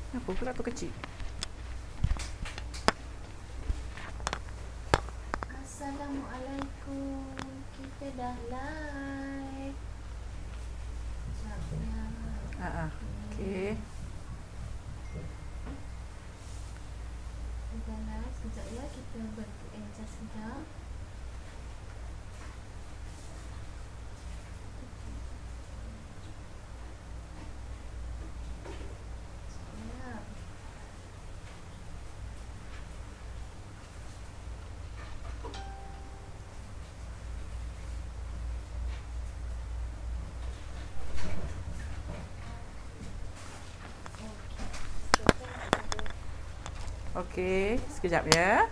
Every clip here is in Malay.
Apa pula tu kecil? Assalamualaikum. Kita dah live. Sekejapnya. Okey. Kita dah live. Sekejap ya. Kita adjust sekejap. Sekejap. Okey, sekejap ya.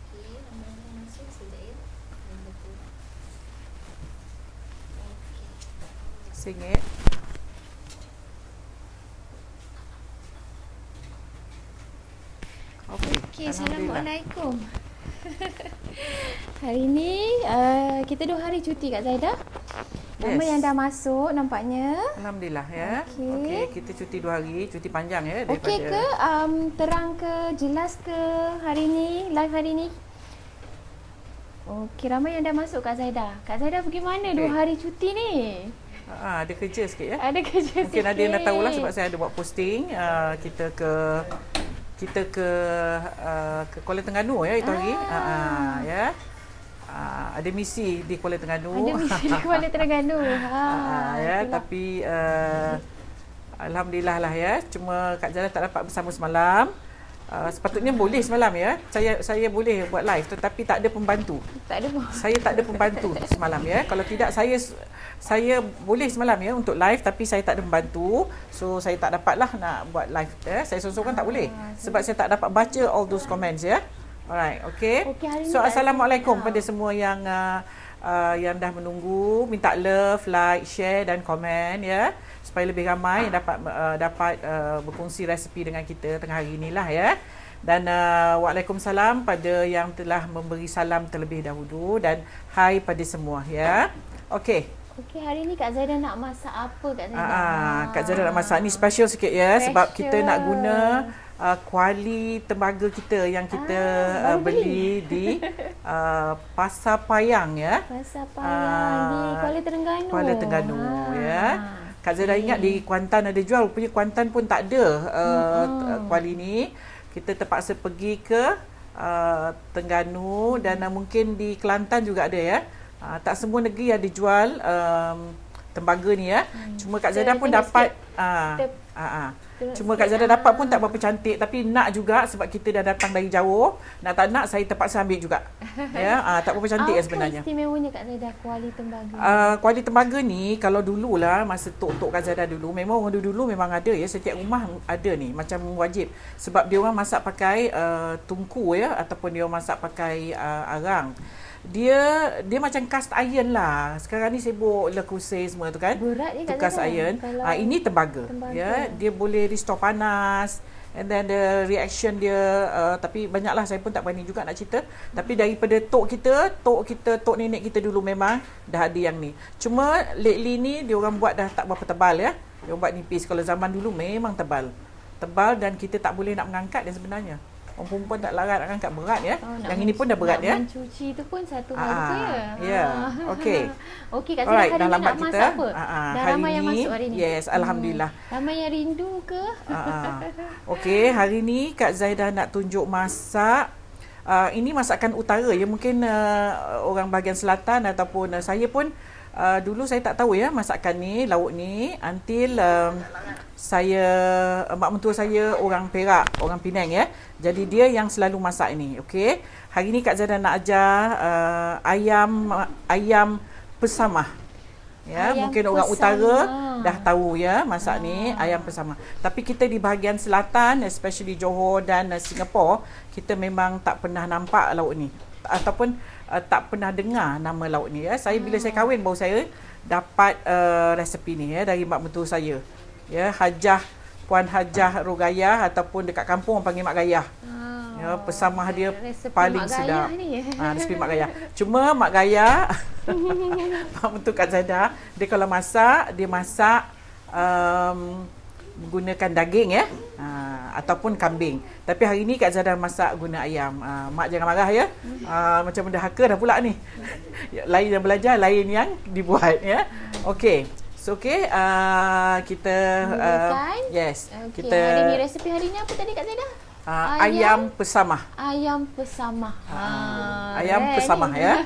Okey, nama masuk sekejap ya. Betul. Okey. RM1. Okey. Okey, Alhamdulillah. Assalamualaikum. Hari ni kita 2 hari cuti Kak Zaidah. Nama Yes. yang dah masuk nampaknya. Alhamdulillah ya. Okey. Okey, kita cuti 2 hari, cuti panjang ya daripada. Okey ke? Terang ke? Jelas ke hari ni? Live hari ni? Okey, ramai yang dah masuk Kak Zaidah. Kak Zaidah pergi mana Okey. 2 hari cuti ni? Ada kerja sikit ya. Ada kerja Mungkin sikit. ada yang dah tahulah sebab saya ada buat posting. Kita ke Kuala Terengganu ya itu hari. Ya. Ada misi di Kuala Terengganu. Ada misi di Kuala Terengganu. Ya, itulah. tapi alhamdulillah lah ya. Cuma Kak Zara tak dapat bersama semalam. Sepatutnya boleh semalam ya. Saya boleh buat live tetapi tak ada pembantu. Tak ada pun. Saya tak ada pembantu semalam ya. Kalau tidak saya boleh semalam ya untuk live tapi saya tak ada pembantu. So saya tak dapatlah nak buat live ya. Saya seorang-seorang tak boleh sebab saya tak dapat baca all those comments ya. Alright, okay. Okey, hari ni So Kak assalamualaikum Zara. pada semua yang dah menunggu, minta love, like, share dan komen ya supaya lebih ramai yang dapat berkongsi resipi dengan kita tengah hari inilah ya. Dan waalaikumsalam pada yang telah memberi salam terlebih dahulu dan hai pada semua ya. Okey. Okey, hari ni Kak Zaidah nak masak apa Kak Zaidah? Kak Zara nak masak ni special sikit ya sebab kita nak guna kuali tembaga kita yang kita beli di Pasar Payang ya. Pasar Payang di Kuala Terengganu. Kuala Terengganu ya. Kak Zara ingat di Kuantan ada jual, rupanya Kuantan pun tak ada kuali ni. Kita terpaksa pergi ke Terengganu dan mungkin di Kelantan juga ada ya. Tak semua negeri ada jual tembaga ni ya. Cuma Kak Zara pun dapat cuma Kak Zara dapat pun tak berapa cantik tapi nak juga sebab kita dah datang dari jauh. Nak tak nak saya terpaksa ambil juga. Ya, tak berapa cantik sebenarnya. Apa istimewanya Kak Zaidah kuali tembaga? Kuali tembaga ni kalau dululah masa tok-tok Kak Zara dulu memang orang dulu memang ada ya, setiap rumah ada ni macam wajib sebab dia orang masak pakai tungku ya ataupun dia orang masak pakai arang. Dia macam cast iron lah. Sekarang ni sibuk Le Creuset semua tu kan. Berat ni Tu Kak cast Zara. iron. Ini tembaga. Ya, dia boleh restore panas. And then the reaction dia tapi banyaklah saya pun tak berani juga nak cerita. Tapi daripada tok nenek kita dulu memang dah ada yang ni. Cuma lately ni dia orang buat dah tak berapa tebal ya. Dia orang buat nipis. Kalau zaman dulu memang tebal. Tebal dan kita tak boleh nak mengangkat dia sebenarnya. Orang perempuan tak larat nak angkat berat ya. Yang ini pun dah berat ya. Mencuci tu pun satu hal tu ya. Ya. Okey. Okey Kak Zaidah, Alright, hari dah ni lambat nak kita. masak apa? Dah Hari ramai yang ni, masuk hari ni. yes, alhamdulillah. Ramai yang rindu ke? Okey, hari ni Kak Zaidah nak tunjuk masak. Ini masakan utara ya, mungkin orang bahagian selatan ataupun saya pun dulu saya tak tahu ya masakan ni, lauk ni until mak mentua saya orang Perak, orang Penang ya. Jadi dia yang selalu masak ini. Okey. Hari ni Kak Zaidah nak ajar ayam pesamah. Ya, Ayam mungkin orang pesamah. utara dah tahu ya masak ni ayam pesamah. Tapi kita di bahagian selatan, especially Johor dan Singapore, kita memang tak pernah nampak lauk ni ataupun tak pernah dengar nama lauk ni ya. Saya bila saya kahwin baru saya dapat resepi ni ya dari mak mentua saya. Ya, Puan Hajah Rogayah ataupun dekat kampung orang panggil Mak Gayah. Ya, pesamah dia Resepi paling Mak Gaya sedap. ni. Resepi Mak Gaya. Cuma Mak Gaya, Mak Mentua Kak Zaida, dia kalau masak, dia masak menggunakan daging ya, ataupun kambing. Tapi hari ni Kak Zaida masak guna ayam. Mak jangan marah ya. Macam mendahaka dah pula ni. Lain yang belajar, lain yang dibuat ya. Okey. So kita yes. Okay, Kita hari ni resepi hari ni apa tadi Kak Zaida? ayam pesamah. Ayam pesamah. Ayam pesamah ya.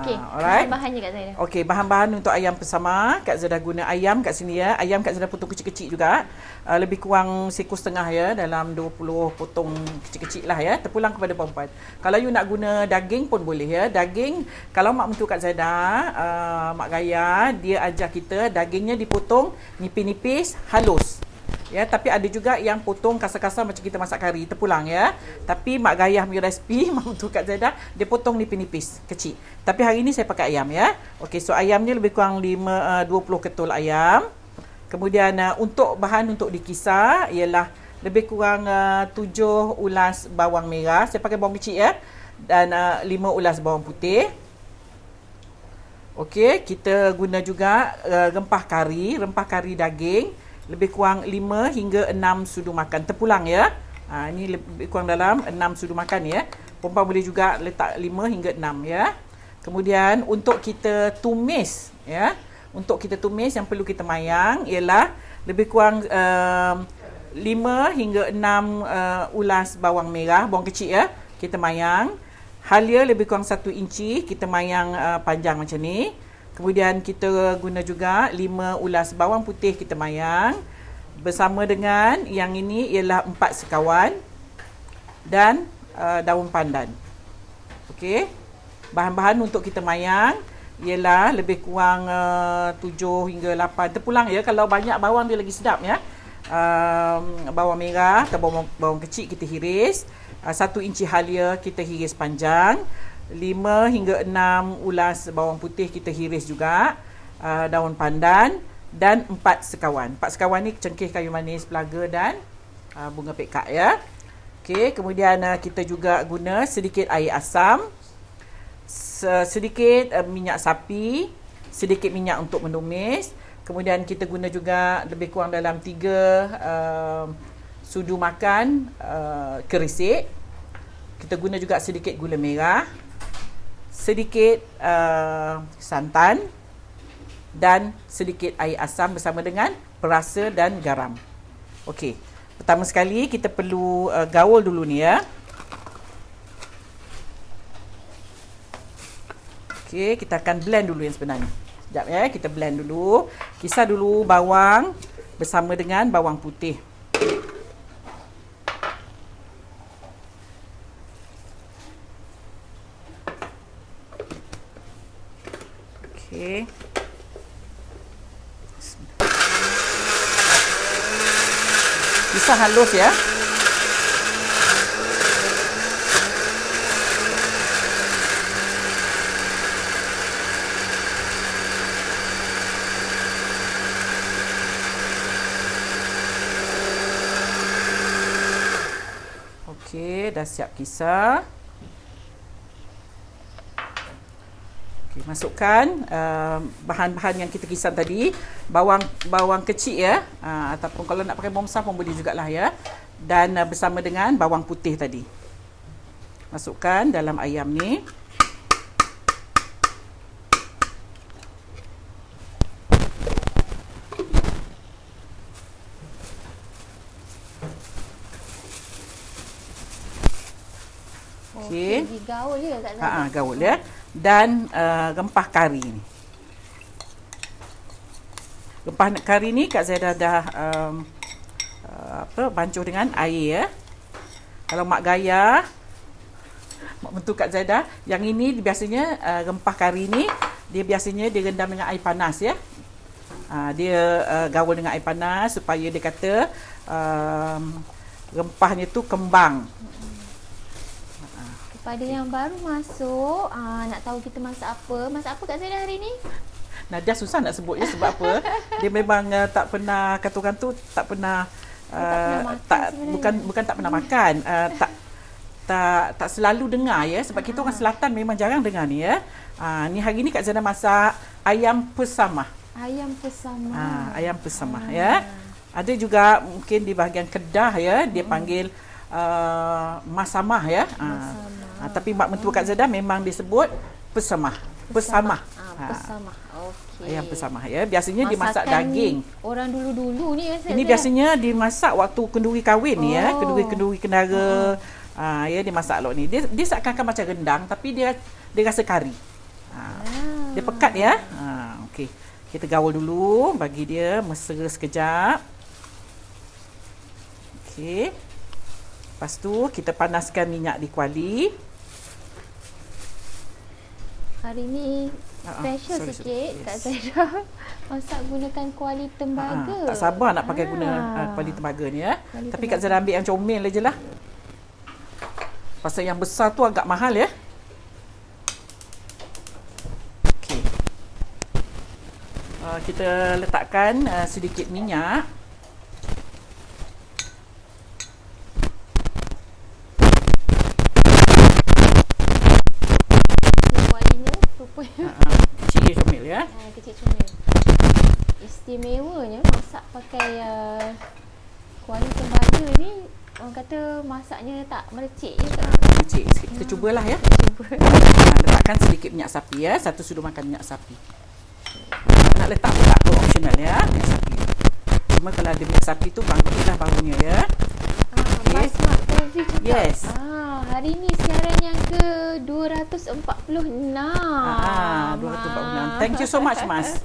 Okey. Alright. Bahan-bahannya Kak Zaida. Okey, bahan-bahan untuk ayam pesamah, Kak Zaida guna ayam kat sini ya. Ayam Kak Zaida potong kecil-kecil juga. Lebih kurang seekor setengah ya, dalam 20 potong kecil-kecil lah ya. Terpulang kepada perempuan. Kalau you nak guna daging pun boleh ya. Daging, kalau Mak Mentua Kak Zaida, Mak Gaya, dia ajar kita dagingnya dipotong nipis-nipis, halus. Ya, tapi ada juga yang potong kasar-kasar macam kita masak kari, terpulang ya. Tapi Mak Gaya punya resipi, Mak Mentua Kak Zaida, dia potong nipis-nipis, kecil. Tapi hari ni saya pakai ayam ya. Okey, so ayamnya lebih kurang 20 ketul ayam. Kemudian untuk bahan untuk dikisar ialah lebih kurang 7 ulas bawang merah. Saya pakai bawang kecil ya. Dan 5 ulas bawang putih. Okey, kita guna juga rempah kari daging. Lebih kurang 5 hingga 6 sudu makan. Terpulang ya. Ini lebih kurang dalam 6 sudu makan ya. Perempuan boleh juga letak 5 hingga 6 ya. Kemudian untuk kita tumis ya. Untuk kita tumis yang perlu kita mayang ialah lebih kurang 5 hingga 6 ulas bawang merah, bawang kecil ya. Kita mayang. Halia lebih kurang 1 inci, kita mayang panjang macam ni. Kemudian kita guna juga 5 ulas bawang putih kita mayang. Bersama dengan yang ini ialah 4 sekawan dan daun pandan. Okey. Bahan-bahan untuk kita mayang ialah lebih kurang 7 hingga 8. Terpulang ya, kalau banyak bawang dia lagi sedap ya. Bawang merah atau bawang kecil kita hiris. 1 inci halia kita hiris panjang. 5 hingga 6 ulas bawang putih kita hiris juga. Daun pandan dan 4 sekawan. 4 sekawan ni cengkeh kayu manis, pelaga dan bunga pekak ya. Okey, kemudian kita juga guna sedikit air asam, sedikit minyak sapi, sedikit minyak untuk menumis. Kemudian kita guna juga lebih kurang dalam 3 sudu makan kerisik. Kita guna juga sedikit gula merah, sedikit santan dan sedikit air asam bersama dengan perasa dan garam. Okey. Pertama sekali kita perlu gaul dulu ni ya. Okey, kita akan blend dulu yang sebenarnya. Sekejap ya, kita blend dulu. Kisar dulu bawang bersama dengan bawang putih. Okey. Kisar halus ya. Okey, dah siap kisar. Okey, masukkan bahan-bahan yang kita kisar tadi. Bawang kecil ya. Ataupun kalau nak pakai bawang besar pun boleh jugalah ya. Dan bersama dengan bawang putih tadi. Masukkan dalam ayam ni. Okey. Gaul je Kak Zaida. Gaul ya. Dan rempah kari ni. Rempah kari ni Kak Zaida dah bancuh dengan air ya. Kalau Mak Gaya, Mak Mentua Kak Zaida, yang ini biasanya rempah kari ni dia biasanya direndam dengan air panas ya. Dia gaul dengan air panas supaya dia kata rempahnya tu kembang. Pada yang baru masuk, nak tahu kita masak apa. Masak apa Kak Zaida hari ni? Nadia susah nak sebut ya sebab apa? Dia memang tak pernah, kata orang tu tak pernah bukan tak pernah makan, tak selalu dengar ya, sebab kita orang selatan memang jarang dengar ni ya. Ni hari ni Kak Zaida masak ayam pesamah. Ayam pesamah. Ayam pesamah ya. Ada juga mungkin di bahagian Kedah ya, dia panggil masamah ya. Tapi mak mentua Kak Zaida memang disebut pesamah. Pesamah. Pesamah. Okey. Ayam pesamah ya. Biasanya dimasak daging. Orang dulu-dulu ni Ini biasanya dimasak waktu kenduri kahwin ni ya, kenduri kendara. Ya, dia masak lot ni. Dia seakan-akan macam rendang tapi dia rasa kari. Dia pekat ya. Okey. Kita gaul dulu, bagi dia mesra sekejap. Okey. Lepas tu kita panaskan minyak di kuali. Hari ni special sikit Kak Zaida masak gunakan kuali tembaga. Tak sabar nak pakai guna kuali tembaga ni ya. Tapi Kak Zaida ambil yang comel je lah. Pasal yang besar tu agak mahal ya. Okey. Kita letakkan sedikit minyak. Kecil je comel ya. Kecil comel. Istimewanya masak pakai kuali tembaga ni, orang kata masaknya tak merecik je tak? Merecik. Kita cubalah ya. Letakkan sedikit minyak sapi ya. 1 sudu makan minyak sapi. Nak letak pun tak apa, optional ya, minyak sapi. Cuma kalau ada minyak sapi tu bangkitlah baunya ya. Basmati TV cakap. Yes. Hari ni siaran yang ke 246. 246. Thank you so much, Mas.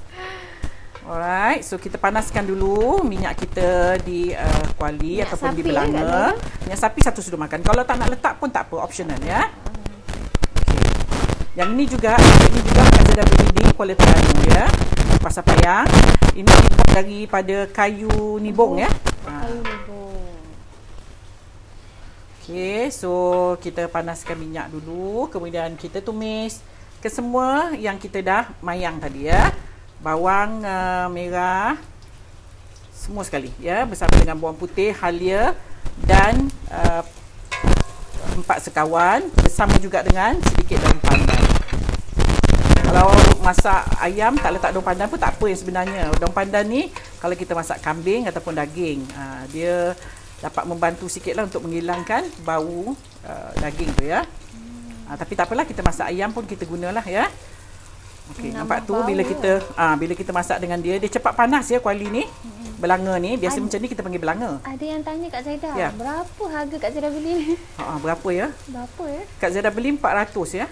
Alright, so kita panaskan dulu minyak kita di kuali minyak ataupun di belanga. Minyak sapi 1 sudu makan. Kalau tak nak letak pun tak apa, optional ya. Okay. Yang ini juga Kak Zaida beli di Kuala Terengganu ya. Pasar Payang. Ini dibuat daripada kayu nibong ya. Kayu nibong. Okey, so kita panaskan minyak dulu, kemudian kita tumis ke semua yang kita dah mayang tadi ya. Bawang merah semua sekali ya, bersama dengan bawang putih, halia dan 4 sekawan, bersama juga dengan sedikit daun pandan. Kalau masak ayam tak letak daun pandan pun tak apa yang sebenarnya. Daun pandan ni kalau kita masak kambing ataupun daging, dia dapat membantu sikitlah untuk menghilangkan bau daging tu ya. Tapi tak apalah, kita masak ayam pun kita gunalah ya. Okey, nampak tu bila kita masak dengan dia cepat panas ya kuali ni. Belanga ni biasa macam ni kita panggil belanga. Ada yang tanya Kak Zaida, berapa harga Kak Zaida beli ni? Berapa ya? Berapa ya? Kak Zaida beli 400 ya.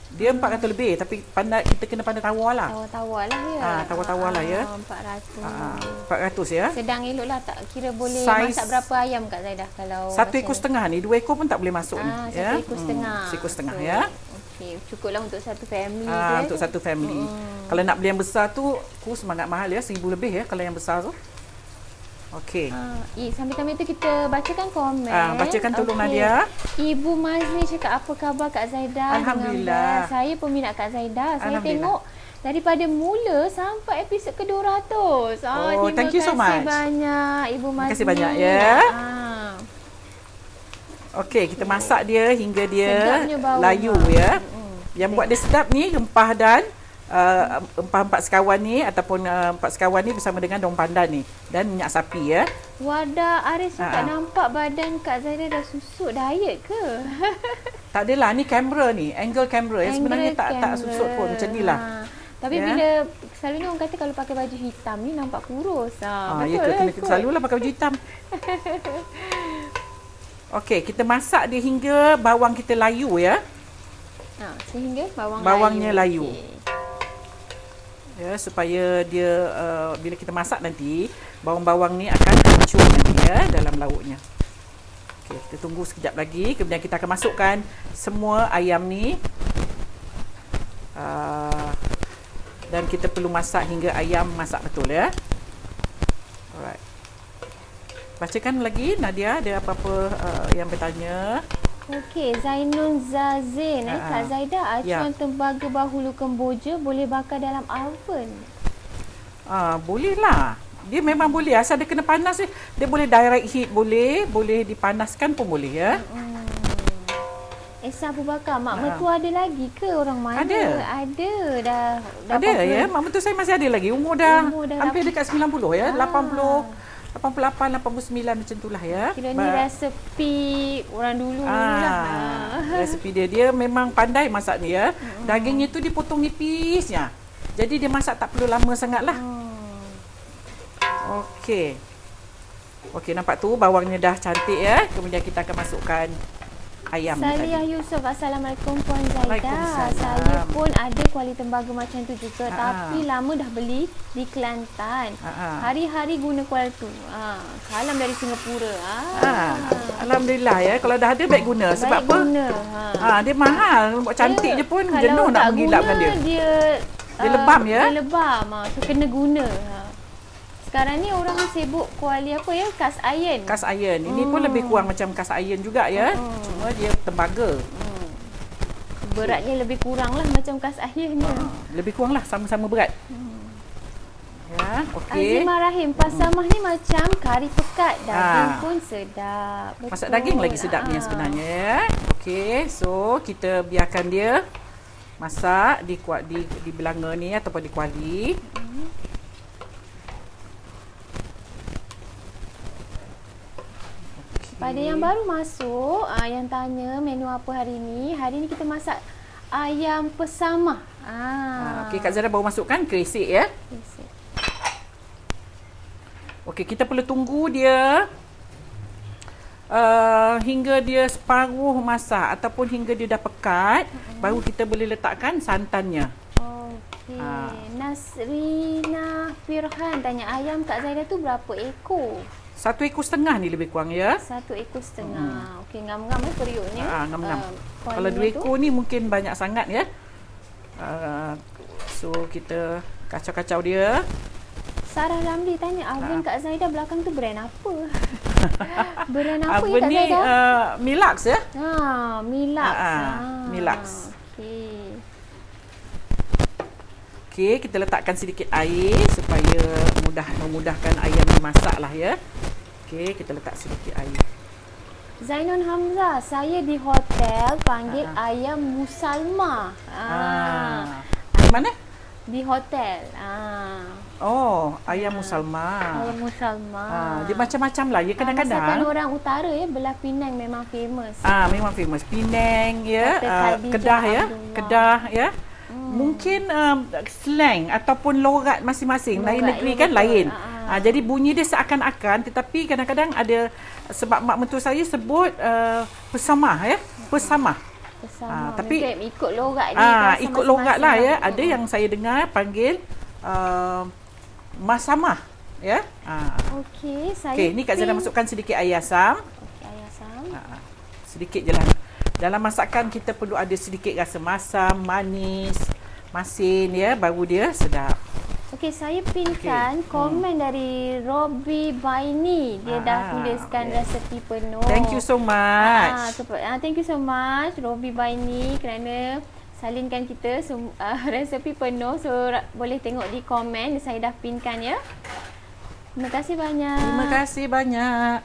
Dia 400 lebih, tapi kita kena pandai tawar lah. Tawar lah ya. Tawar lah ya. 400 ya. Sedang elok lah, tak kira boleh Size masak berapa ayam Kak Zaida kalau 1 ekor setengah ni, 2 ekor pun tak boleh masuk ni ya. 1 ekor setengah. 1 ekor setengah ya. Okey, cukuplah untuk satu family untuk satu family. Kalau nak beli yang besar tu semangat mahal ya, 1000 lebih ya kalau yang besar tu. Okey. Sambil-sambil tu kita bacakan komen. Bacakan tolong Nadia. Ibu Mazli cakap, apa khabar Kak Zaida? Alhamdulillah. Saya peminat Kak Zaida. Saya tengok daripada mula sampai episod ke-200. Thank you so much. Terima kasih banyak Ibu Mazli. Terima kasih banyak ya. Okey, kita masak dia hingga dia layu ya. Yang buat dia sedap ni rempah dan empah-empah sekawan ni ataupun 4 sekawan ni bersama dengan daun pandan ni dan minyak sapi ya. Wadah, Aris tak nampak badan Kak Zaida dah susut, diet ke? Tak adalah, ni kamera ni, angle kamera yang sebenarnya tak susut pun macam ni lah. Tapi bila selalunya orang kata kalau pakai baju hitam ni nampak kurus. Betul kena selalulah pakai baju hitam. Okey, kita masak dia hingga bawang kita layu ya. Sehingga bawangnya layu. Ya, supaya dia bila kita masak nanti bawang-bawang ni akan hancur nanti ya dalam lauknya. Okey, kita tunggu sekejap lagi, kemudian kita akan masukkan semua ayam ni. Dan kita perlu masak hingga ayam masak betul ya. Alright. Bacakan lagi Nadia, ada apa-apa yang bertanya? Okey, Zainul Zazin Kak Zaida, acuan tembaga Bahulu Kemboja boleh bakar dalam oven? Boleh lah. Dia memang boleh, asal dia kena panas dia boleh direct heat, boleh dipanaskan pun boleh ya. Esa Abu Bakar, mak mertua ada lagi ke orang mana? Ada. Dah ada ya. Mak mertua saya masih ada lagi. Umur dah hampir dekat 90 ya. 80, 88, 89 macam itulah ya. Kira ni resepi orang dulu lah. Resepi dia memang pandai masak ni ya. Dagingnya tu dipotong nipisnya. Jadi dia masak tak perlu lama sangatlah. Okey. Okey, nampak tu bawangnya dah cantik ya. Kemudian kita akan masukkan ayam Salihah Yusof, Assalamualaikum Puan Zaidah. Saya pun ada kuali tembaga macam tu juga, tapi lama dah beli di Kelantan. Hari-hari guna kuali tu. Salam dari Singapura. Alhamdulillah ya, kalau dah ada baik guna. Sebab apa? Dia mahal, buat cantik je pun jenuh nak menggilapkan dia. Dia lebam ya. Dia lebam, so kena guna. Sekarang ni orang sibuk kuali apa ya? Cast iron. Cast iron. Ini pun lebih kurang macam cast iron juga ya. Cuma dia tembaga. Beratnya lebih kurang lah macam cast iron ni. Lebih kurang lah, sama-sama berat. Ya, okey. Azimah Rahim, pasamah ni macam kari pekat. Daging pun sedap. Betul. Masak daging lagi sedap ni sebenarnya ya. Okey, so kita biarkan dia masak di belanga ni ataupun di kuali. Pada yang baru masuk, yang tanya menu apa hari ni kita masak ayam pesamah. Okey, Kak Zara baru masukkan keresek ya. Okey, kita perlu tunggu dia hingga dia separuh masak ataupun hingga dia dah pekat, baru kita boleh letakkan santannya. Okey. Nasrina Firhan tanya, ayam Kak Zaidah tu berapa ekor? 1,5 ekor ni lebih kurang ya. 1,5 ekor. Okey, ngam-ngam periuknya. Ngam-ngam. Kalau 2 ekor ni mungkin banyak sangat ya. So kita kacau-kacau dia. Sarah Ramli tanya, oven Kak Zaidah belakang tu brand apa? Brand apa ya Kak Zaidah? Milax ya. Milax. Milax. Okey. Okey, kita letakkan sedikit air supaya memudahkan ayam dimasak lah ya. Okey, kita letak sedikit air. Zainun Hamzah, saya di hotel panggil ayam musalma. Di mana? Di hotel. Oh, ayam musalma. Ayam musalma. Dia macam-macam lah ya kadang-kadang. Masakan orang utara ya, belah Penang memang famous. Memang famous. Penang ya, Kedah ya. Kedah ya. Mungkin slang ataupun logat masing-masing. Lain negeri kan lain. Jadi bunyi dia seakan-akan, tetapi kadang-kadang ada, sebab mak mentua saya sebut pesamah ya. Pesamah. Tapi ikut logat dia. Ikut logat lah ya. Ada yang saya dengar panggil masamah ya. Okey, ni Kak Zana masukkan sedikit air asam. Air asam. Sedikit je lah. Dalam masakan kita perlu ada sedikit rasa masam, manis, masin ya, baru dia sedap. Okey, saya pinkan komen dari Robi Baini. Dia dah tuliskan resepi penuh. Thank you so much. Thank you so much Robi Baini kerana salinkan kita resepi penuh. So boleh tengok di komen, saya dah pinkan ya. Terima kasih banyak. Terima kasih banyak.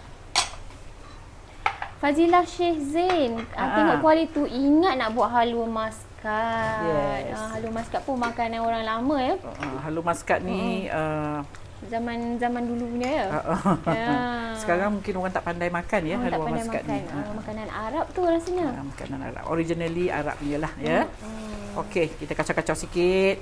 Fazilah Sheikh Zain, tengok kuali tu ingat nak buat halua maskat. Yes. Halua maskat pun makanan orang lama ya. Halua maskat ni zaman dulu punya ya. Sekarang mungkin orang tak pandai makan ya halua maskat ni. Makanan Arab tu rasanya. Makanan Arab. Originally Arab punya lah ya. Okey, kita kacau-kacau sikit.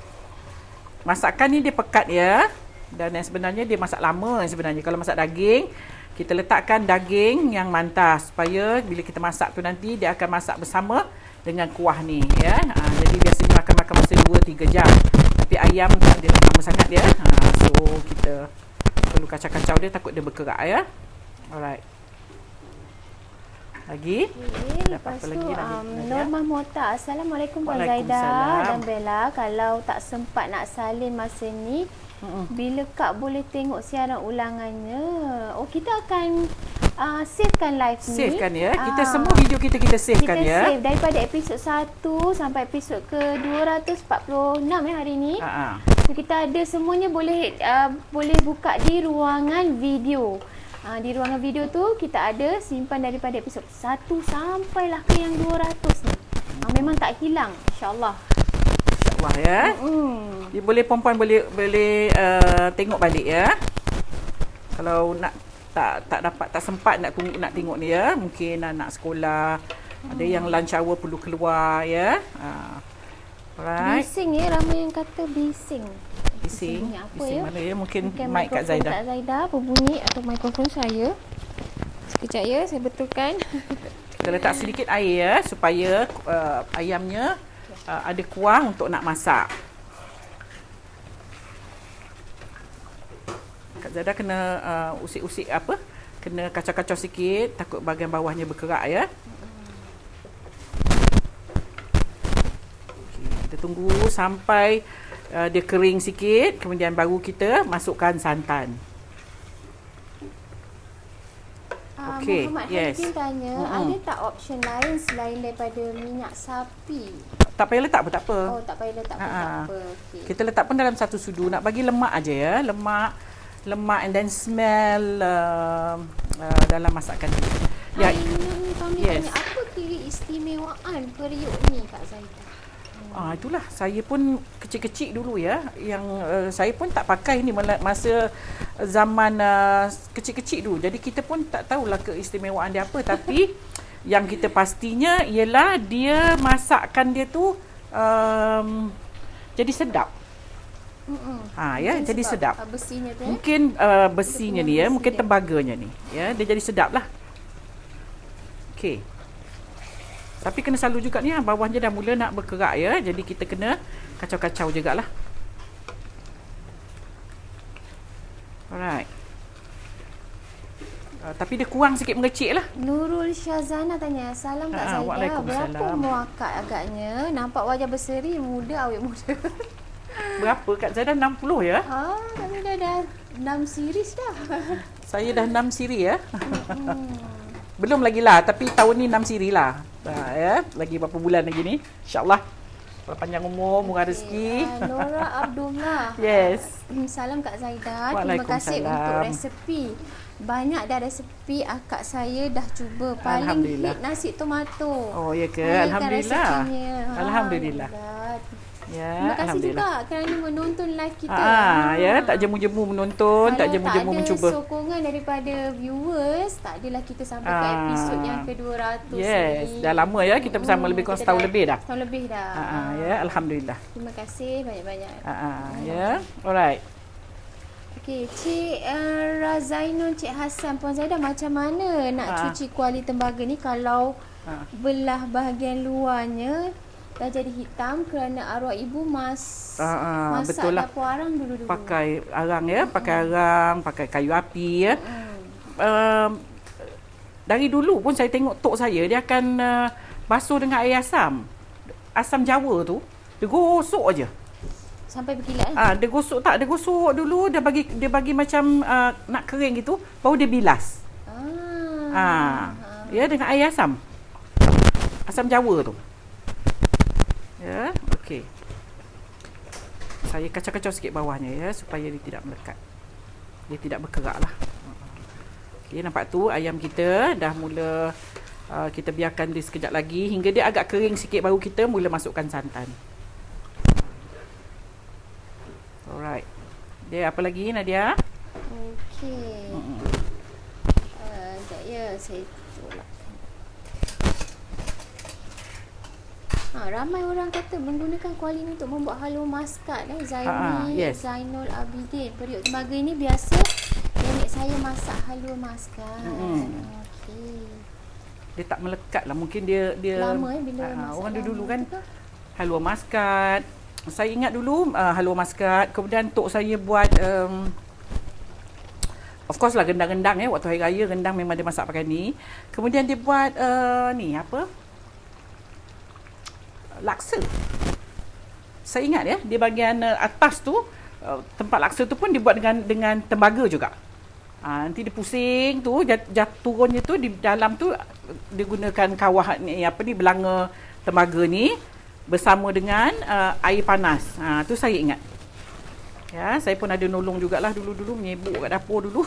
Masakan ni dia pekat ya. Dan yang sebenarnya dia masak lama sebenarnya. Kalau masak daging, kita letakkan daging yang mentah supaya bila kita masak tu nanti dia akan masak bersama dengan kuah ni ya. Jadi biasanya akan makan masa 2-3 jam. Tapi ayam dia lama sangat dia. So kita perlu kacau-kacau dia, takut dia berkerak ya. Alright. Lagi? Lepas tu Normah Mota, Assalamualaikum Puan Zaidah dan Bella. Kalau tak sempat nak salin masa ni, bila Kak boleh tengok siaran ulangannya? Kita akan savekan live ni. Savekan ya. Kita semua video kita savekan ya. Kita save daripada episod 1 sampai episod ke 246 hari ni. So kita ada semuanya boleh buka di ruangan video. Di ruangan video tu kita ada simpan daripada episod 1 sampailah ke yang 200 ni. Memang tak hilang, insya-Allah. InsyaAllah ya. Dia boleh perempuan boleh tengok balik ya. Kalau nak tak sempat nak tengok ni ya. Mungkin anak sekolah, ada yang lunch hour perlu keluar ya. Alright. Bising ya, ramai yang kata bising. Bising apa bising ya? Mana ya? Mungkin mic Kak Zaidah. Kak Zaidah berbunyi atau mikrofon saya. Sekejap ya, saya betulkan. Kita letak sedikit air ya supaya ayamnya ada kuah untuk nak masak. Kak Zaidah kena usik-usik kena kacau-kacau sikit takut bahagian bawahnya berkerak ya. Okay, kita tunggu sampai dia kering sikit, kemudian baru kita masukkan santan. Okay, Muhammad Halikin tanya, ada tak option lain selain daripada minyak sapi? Tak payah letak pun tak apa. Oh, tak payah letak pun tak apa. Okay. Kita letak pun dalam satu sudu. Nak bagi lemak aja ya. Lemak and then smell dalam masakan ni. Ya, yes. Apa keistimewaan periuk ni Kak Zaidah? Itulah, saya pun kecil-kecil dulu ya. Yang saya pun tak pakai ni masa zaman kecil-kecil dulu. Jadi kita pun tak tahulah keistimewaan dia apa. Tapi yang kita pastinya ialah dia masakkan dia tu jadi sedap. Ya, jadi sedap. Besinya tu, mungkin besinya ni ya, mungkin tembaganya ni. Ya, dia jadi sedap lah. Okey. Tapi kena selalu juga ni, bawahnya dah mula nak berkerak ya. Jadi kita kena kacau-kacau jugalah. Alright. Tapi dia kurang sikit mengecik lah. Nurul Syazana tanya, salam Kak Zaidah, berapa muakat agaknya? Nampak wajah berseri, muda, awet muda. Berapa Kak Zaidah? 60 ya? Kak Zaidah dah 6 series dah. Saya dah 6 siri ya. Belum lagi lah, tapi tahun ni 6 siri lah. Ya, lagi berapa bulan lagi ni, insyaAllah. Kalau panjang umur, murah rezeki. Nora Abdullah. Yes. Salam Kak Zaidah. Terima kasih untuk resepi. Banyak dah resepi akak saya dah cuba. Paling hit nasi tomato. Oh ya ke? Alhamdulillah. Alhamdulillah. Ya, terima kasih juga kerana menonton live kita. Ya, tak jemu-jemu menonton, tak jemu-jemu mencuba. Kalau tak ada sokongan daripada viewers, tak adalah kita sampai ke episod yang ke-200 yes, ni. Dah lama ya kita bersama, lebih kurang setahun lebih dah. Setahun lebih dah. Ya, alhamdulillah. Terima kasih banyak-banyak. Ya, alright. Okey, Cik Razainul, Cik Hassan, Puan Zaidah, macam mana nak cuci kuali tembaga ni kalau belah bahagian luarnya dah jadi hitam kerana arwah ibu masak betul lah. Dapur arang dulu-dulu. Pakai arang ya, pakai kayu api ya. Dari dulu pun saya tengok tok saya, dia akan basuh dengan air asam. Asam Jawa tu, dia gosok aja. Sampai berkilat dia gosok dulu, dia bagi macam nak kering gitu, baru dia bilas. Ya, dengan air asam. Asam Jawa tu. Ya, okey. Saya kacau-kacau sikit bawahnya ya supaya dia tidak melekat. Dia tidak berkeraklah. Okey, nampak tu ayam kita dah mula kita biarkan dia sekejap lagi hingga dia agak kering sikit baru kita mula masukkan santan. Alright. Dia apa lagi Nadia? Okey. Sekejap ya, saya tolak. Ramai orang kata menggunakan kuali ini untuk membuat halua maskat. Zainul Abidin. Periuk tembaga ini biasa nenek saya masak halua maskat. Okey. Dia tak melekat lah. Mungkin dia lama bila masak. Orang dulu kan halua maskat. Saya ingat dulu halua maskat. Kemudian tok saya buat of course lah rendang-rendang ya. Waktu hari raya rendang memang dia masak pakai ni. Kemudian dia buat ni apa? Laksa. Saya ingat ya, di bahagian atas tu tempat laksa tu pun dibuat dengan tembaga juga. Nanti dia pusing tu, turunnya tu di dalam tu dia gunakan kawah ni belanga tembaga ni bersama dengan air panas. Tu saya ingat. Ya, saya pun ada nolong jugalah dulu-dulu menyibuk kat dapur dulu.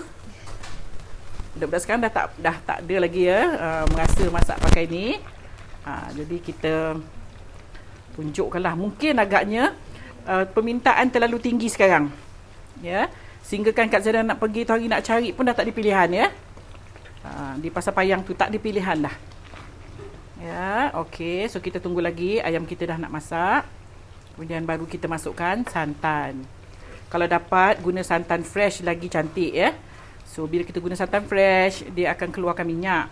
Budak-budak sekarang dah tak ada lagi ya merasa masak pakai ni. Jadi kita tunjukkanlah, mungkin agaknya permintaan terlalu tinggi sekarang. Ya. Sehingga kan Kak Zaidah nak pergi tu hari nak cari pun dah tak ada pilihan ya. Di Pasar Payang tu tak ada pilihan dah. Ya, okey. So kita tunggu lagi ayam kita dah nak masak. Kemudian baru kita masukkan santan. Kalau dapat guna santan fresh lagi cantik ya. So bila kita guna santan fresh, dia akan keluarkan minyak.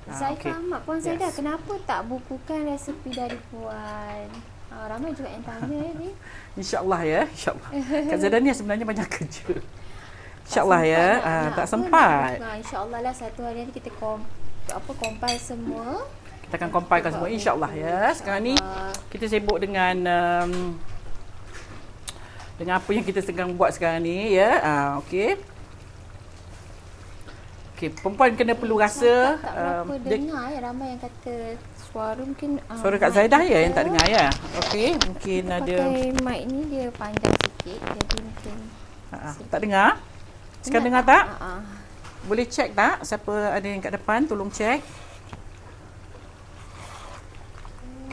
Saya faham Puan Zaidah, kenapa tak bukukan resepi dari Puan? Ramai juga yang tanya ni. InsyaAllah ya, insyaAllah. Kak Zaidah ni sebenarnya banyak kerja. InsyaAllah ya, tak sempat. InsyaAllah lah satu hari ni kita compile semua. Kita akan compilekan semua insyaAllah ya. Sekarang ni kita sibuk dengan apa yang kita sedang buat sekarang ni ya. Okey. Okey, perempuan kena perlu rasa tak berapa dengar ya, ramai yang kata suara mungkin suara Kak Zaidah ya yang tak dengar ya. Okey, mungkin ada pakai mic ni dia panjang sikit jadi mungkin tak dengar. Sekarang dengar tak? Boleh check tak siapa ada yang kat depan, tolong check.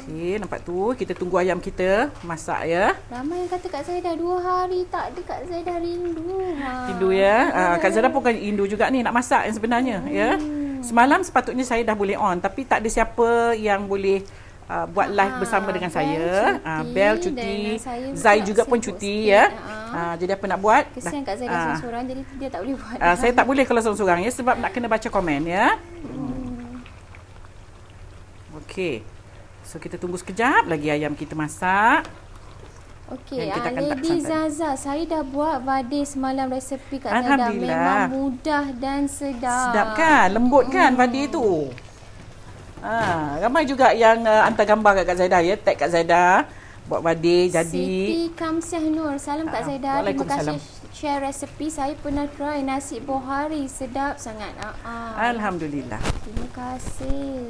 Okey, nampak tu. Kita tunggu ayam kita masak ya. Ramai yang kata Kak Zaidah 2 hari tak ada, Kak Zaidah rindu. Rindu ya. Kak Zaidah pun kan rindu juga ni nak masak yang sebenarnya ya. Semalam sepatutnya saya dah boleh on tapi tak ada siapa yang boleh buat live bersama dengan saya. Bel cuti, Zai juga pun cuti ya. Jadi apa nak buat? Kesian Kak Zaidah seorang jadi dia tak boleh buat. Saya tak boleh kalau seorang-seorang ya sebab nak kena baca komen ya. Okey. So kita tunggu sekejap lagi ayam kita masak. Okey, Lady Zaza, saya dah buat vade semalam resepi Kak Zaidah. Memang mudah dan sedap. Sedap kan? Lembut kan vade tu? Ramai juga yang hantar gambar kat Kak Zaidah ya, tag Kak Zaidah buat vade jadi. Siti Kamsiah Nur, salam Kak Zaidah. Terima kasih share resepi. Saya pernah try nasi bohari, sedap sangat. Alhamdulillah. Terima kasih.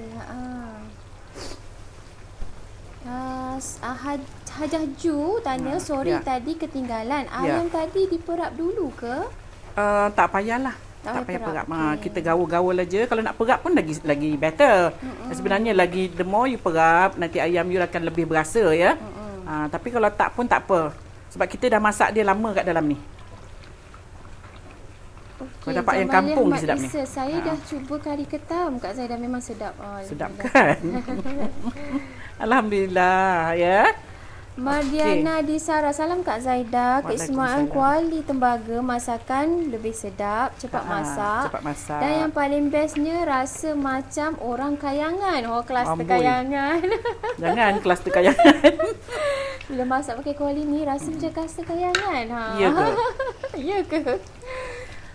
Hajah Ju tanya, sorry tadi ketinggalan. Ayam tadi diperap dulu ke? Tak payahlah. Tak payah perap. Kita gaul-gaul aja. Kalau nak perap pun lagi better. Sebenarnya lagi the more you perap, nanti ayam you akan lebih berasa ya. Tapi kalau tak pun tak apa. Sebab kita dah masak dia lama kat dalam ni. Kalau dapat ayam kampung ni sedap ni. Saya dah cuba kari ketam. Kak Zaidah memang sedap. Sedap kan? Alhamdulillah ya. Mardiana di Sarah, salam Kak Zaidah. Keistimewaan kuali tembaga, masakan lebih sedap, cepat masak. Dan yang paling bestnya rasa macam orang kayangan. Kluster kayangan. Jangan kluster kayangan. Bila masak pakai kuali ni rasa macam kluster kayangan. Ya ke? Ya ke?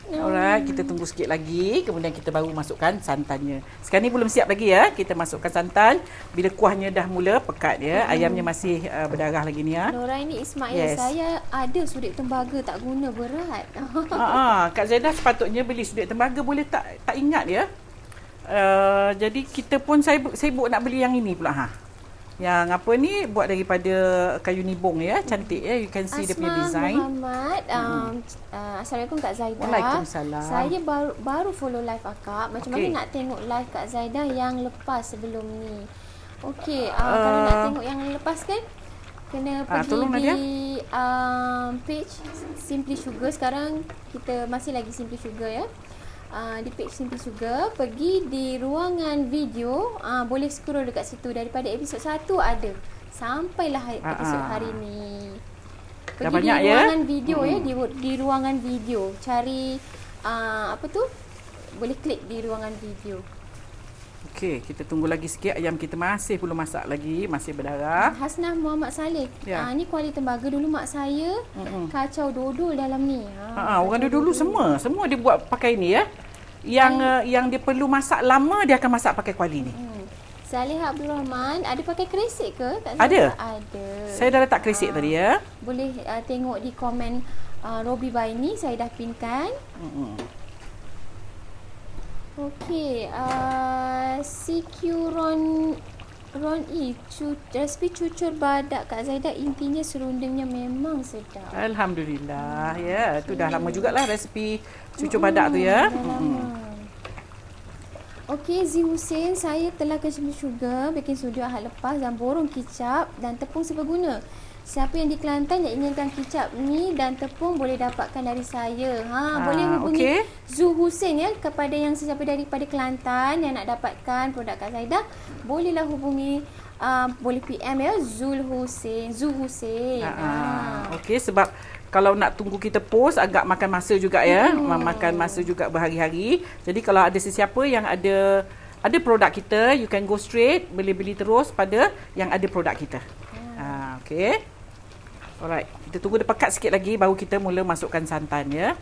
Alright, kita tunggu sikit lagi. Kemudian kita baru masukkan santannya. Sekarang ni belum siap lagi ya. Kita masukkan santan. Bila kuahnya dah mula pekat ya. Ayamnya masih berdarah lagi ni ya. Noraini Ismail, saya ada sudik tembaga tak guna, berat. Kak Zaidah sepatutnya beli sudik tembaga, boleh tak ingat ya. Jadi kita pun saya sibuk nak beli yang ini pula Yang apa ni buat daripada kayu nibong ya, cantik ya, you can see dia punya design. Muhammad, Assalamualaikum Kak Zaidah. Waalaikumsalam. Saya baru follow live akak. Macam mana nak tengok live Kak Zaidah yang lepas sebelum ni? Okey, kalau nak tengok yang lepas kan kena pergi di page Simply Sugar. Sekarang kita masih lagi Simply Sugar ya. Di page Simply Sugar, pergi di ruangan video, boleh scroll dekat situ. Daripada episod 1 ada sampailah episod hari ni. Pergi di ruangan video ya, di ruangan video cari apa tu, boleh klik di ruangan video. Okey, kita tunggu lagi sikit. Ayam kita masih belum masak lagi, masih berdarah. Hasnah Muhammad Saleh, ni kuali tembaga. Dulu mak saya kacau dodol dalam ni. Orang dulu semua dia buat pakai ni ya. Yang dia perlu masak lama, dia akan masak pakai kuali ni. Salih Abdul Rahman, ada pakai keresek ke? Ada. Ada. Saya dah letak keresek tadi ya. Boleh tengok di komen Robi Baini, saya dah pinkan. Okey, Sikuron Resipi cucur badak Kak Zaidah, intinya serundengnya memang sedap. Alhamdulillah. Ya, tu dah lama jugalah resipi cucur badak tu ya. Okey, Zee Hussein, saya telah consume sugar, baking soda ahad lepas dan borong kicap dan tepung seberguna. Siapa yang di Kelantan yang inginkan kicap ni dan tepung boleh dapatkan dari saya. Boleh hubungi Zee Hussein ya, kepada yang sesiapa daripada Kelantan yang nak dapatkan produk Kak Zaidah, bolehlah hubungi boleh PM ya, Zee Hussein. Okey, sebab kalau nak tunggu kita post agak makan masa juga ya. Makan masa juga berhari-hari. Jadi kalau ada sesiapa yang ada produk kita, you can go straight, boleh beli terus pada yang ada produk kita. Okey. Alright, kita tunggu dia pekat sikit lagi baru kita mula masukkan santan ya.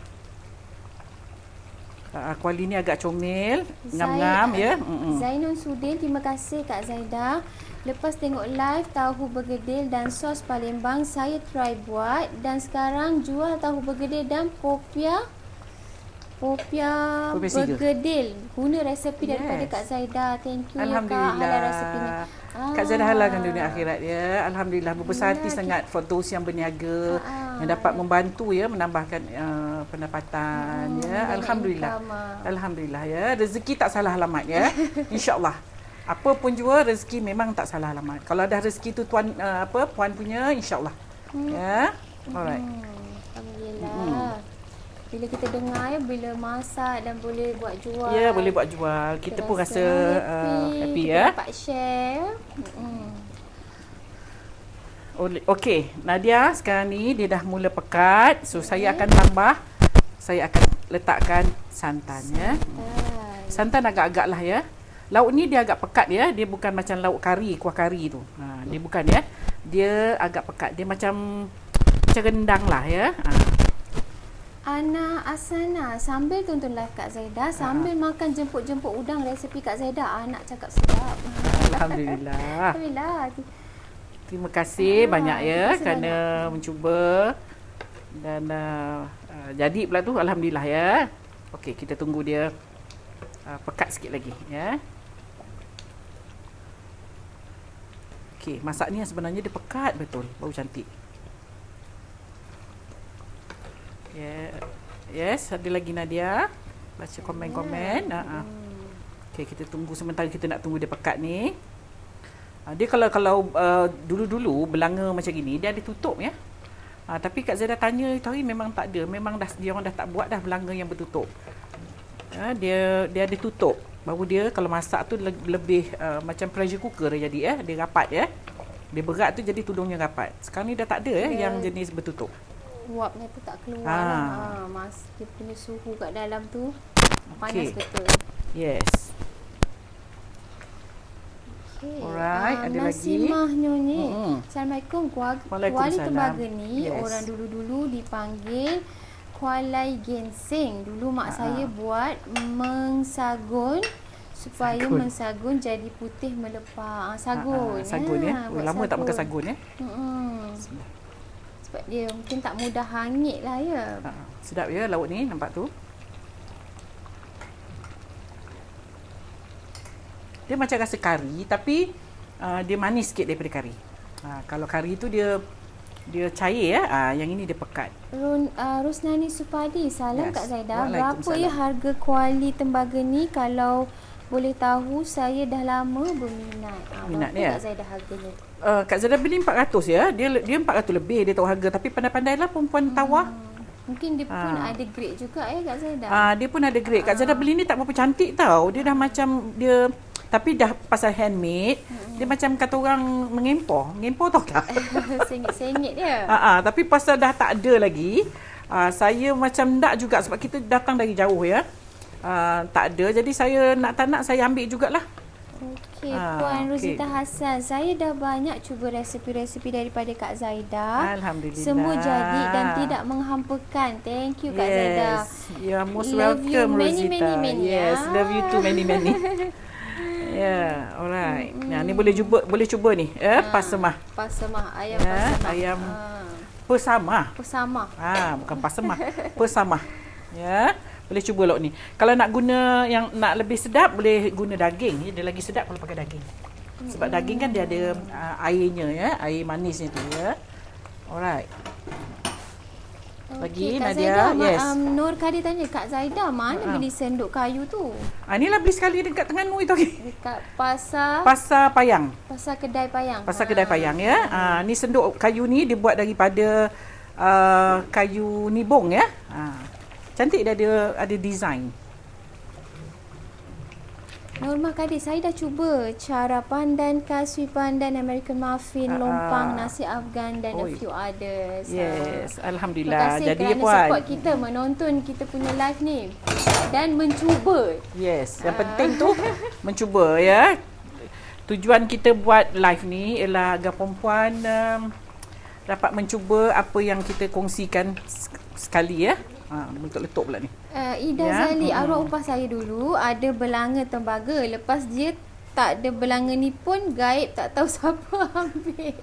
Kuali ni agak comel, ngam-ngam ya. Zainul Sudin, terima kasih Kak Zaidah. Lepas tengok live tahu bergedil dan sos Palembang, saya try buat dan sekarang jual tahu bergedil dan popia bergedil. Guna resepi daripada Kak Zaidah. Thank you ya Kak, halal resepinya. Kak Zaidah halalkan dunia akhirat ya. Alhamdulillah, berbesar hati sangat for those yang berniaga yang dapat membantu ya, menambahkan pendapatan ya. Alhamdulillah ya. Rezeki tak salah alamat ya. InsyaAllah. Apa pun jua rezeki memang tak salah alamat. Kalau dah rezeki tu puan punya, insya-Allah. Ya. Alright. Alhamdulillah. Bila kita dengar ya, bila masak dan boleh buat jual. Ya, boleh buat jual. Kita pun rasa happy ya. Dapat share. Okey, Nadia sekarang ni dia dah mula pekat. So saya akan letakkan santan ya. Santan agak-agak lah ya. Lauk ni dia agak pekat ya. Dia bukan macam lauk kari, kuah kari tu. Dia bukan ya. Dia agak pekat. Dia macam rendang lah ya. Ana Asana, sambil tonton live Kak Zaidah, sambil makan jemput-jemput udang resepi Kak Zaidah. Anak cakap sedap. Alhamdulillah. Terima kasih banyak ya kerana mencuba. Dan jadi pula tu, alhamdulillah ya. Okey, kita tunggu dia pekat sikit lagi ya. Okey, masak ni sebenarnya dia pekat betul, bau cantik. Yes, ada lagi Nadia. Baca komen-komen. Okey, kita tunggu sementara kita nak tunggu dia pekat ni. Dia kalau dulu-dulu belanga macam gini, dia ada tutup ya. Tapi Kak Zaidah tanya hari memang tak ada. Memang dia orang dah tak buat dah belanga yang bertutup. Dia ada tutup. Baru dia kalau masak tu lebih macam pressure cooker dia jadi ya. Dia rapat ya. Dia berat tu jadi tudungnya rapat. Sekarang ni dah tak ada yang jenis bertutup. Uapnya tu tak keluar dia punya suhu kat dalam tu panas betul. Yes. Alright, ada lagi. Nasimah Nyonya. Assalamualaikum. Kuali Tembaga ni orang dulu-dulu dipanggil Kualai Ginseng. Dulu mak saya buat mengsagun supaya mensagun jadi putih melepah. Sagun ya. Lama tak makan sagun ya. Sebab dia mungkin tak mudah hangit lah ya. Sedap ya lauk ni, nampak tu. Dia macam rasa kari tapi dia manis sikit daripada kari. Kalau kari tu dia cair ya. Yang ini dia pekat. Rusnani Supadi, salam Kak Zaidah. Berapa ya harga kuali tembaga ni? Kalau boleh tahu, saya dah lama berminat. Berapa Kak Zaidah harganya? Kak Zaidah beli 400 ya. Dia 400 lebih dia tahu harga, tapi pandai-pandailah perempuan tawar. Mungkin dia pun ada grade juga ya Kak Zaidah. Dia pun ada grade. Kak Zaidah beli ni tak berapa cantik tau. Dia dah macam dia, tapi dah pasal handmade, dia macam kata orang mengempor tau tak? Sengit-sengit dia. Tapi pasal dah tak ada lagi, saya macam tak juga sebab kita datang dari jauh ya. Tak ada, jadi saya tak nak saya ambil jugalah. Okey, Puan Rosita Hassan, saya dah banyak cuba resepi-resepi daripada Kak Zaidah. Alhamdulillah. Semua jadi dan tidak menghampakan. Thank you Kak Zaidah. You are most welcome Rosita. Yes, love you too many. Alright. Ni boleh cuba ni. Pasemah. Ayam pasemah. Ayam pesamah. Bukan pasemah. Pesamah. Ya. Boleh cuba lauk ni. Kalau nak guna yang nak lebih sedap, boleh guna daging. Dia lagi sedap kalau pakai daging. Sebab daging kan dia ada airnya ya, air manisnya tu ya. Alright. Lagi Kak Nadia, Zaida, yes. Nur Kadi tanya, Kak Zaida mana beli sendok kayu tu? Inilah beli sekali dekat Terengganu itu. Dekat pasar Payang. Pasar Kedai Payang. Pasar Kedai Payang ya. Ni sendok kayu ni dibuat daripada kayu nibong ya. Cantik dia ada design. Norma Kadi, saya dah cuba cara pandan, kaswi pandan, American muffin, lompang, nasi Afghan dan a few others. Yes, Terima Alhamdulillah. kasih Jadi kerana puan support kita menonton kita punya live ni dan mencuba. Yes, yang penting tu mencuba ya. Tujuan kita buat live ni ialah agar perempuan dapat mencuba apa yang kita kongsikan sekali ya. Bentuk letup pula ni. Ida Zali, arwah upah saya dulu ada belanga tembaga. Lepas dia tak ada belanga ni pun gaib, tak tahu siapa ambil.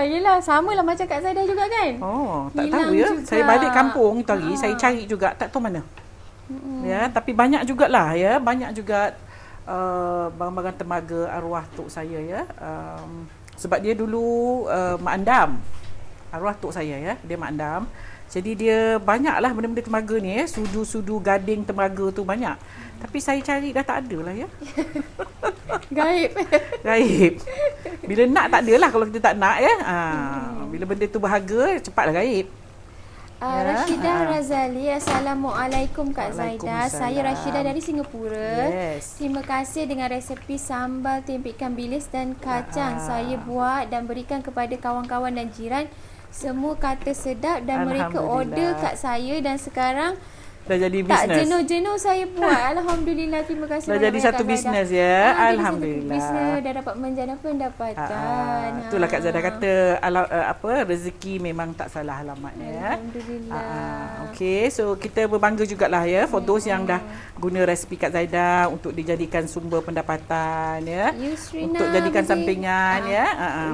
Yelah, sama lah macam Kak Zaida juga kan? Tak hilang tahu ya. juga. Saya balik kampung tu hari, saya cari juga, tak tahu mana. Ya, tapi banyak jugalah ya, banyak juga barang-barang tembaga arwah tok saya ya. Sebab dia dulu mak andam. Arwah tok saya ya, dia mak andam. Jadi dia banyaklah benda-benda tembaga ni ya, sudu-sudu gading tembaga tu banyak. Tapi saya cari dah tak ada lah ya. Gaib. Gaib. Bila nak tak adalah kalau kita tak nak ya. Bila benda tu berharga, cepatlah gaib. Rashidah Razali, Assalamualaikum Kak Zaida. Saya Rashidah dari Singapura. Yes. Terima kasih dengan resepi sambal tempe ikan bilis dan kacang. Saya buat dan berikan kepada kawan-kawan dan jiran. Semua kata sedap dan mereka order kat saya dan sekarang dah jadi bisnes. Tak jenuh-jenuh saya buat. Alhamdulillah, terima kasih. Dah jadi satu bisnes ya. Alhamdulillah. Bisnes dah dapat menjana pendapatan. Itulah Kak Zaida kata rezeki memang tak salah alamatnya ya. Alhamdulillah. Okey, so kita berbangga jugalah ya for those yang dah guna resipi Kak Zaida untuk dijadikan sumber pendapatan ya. Yusrina untuk jadikan sampingan ya.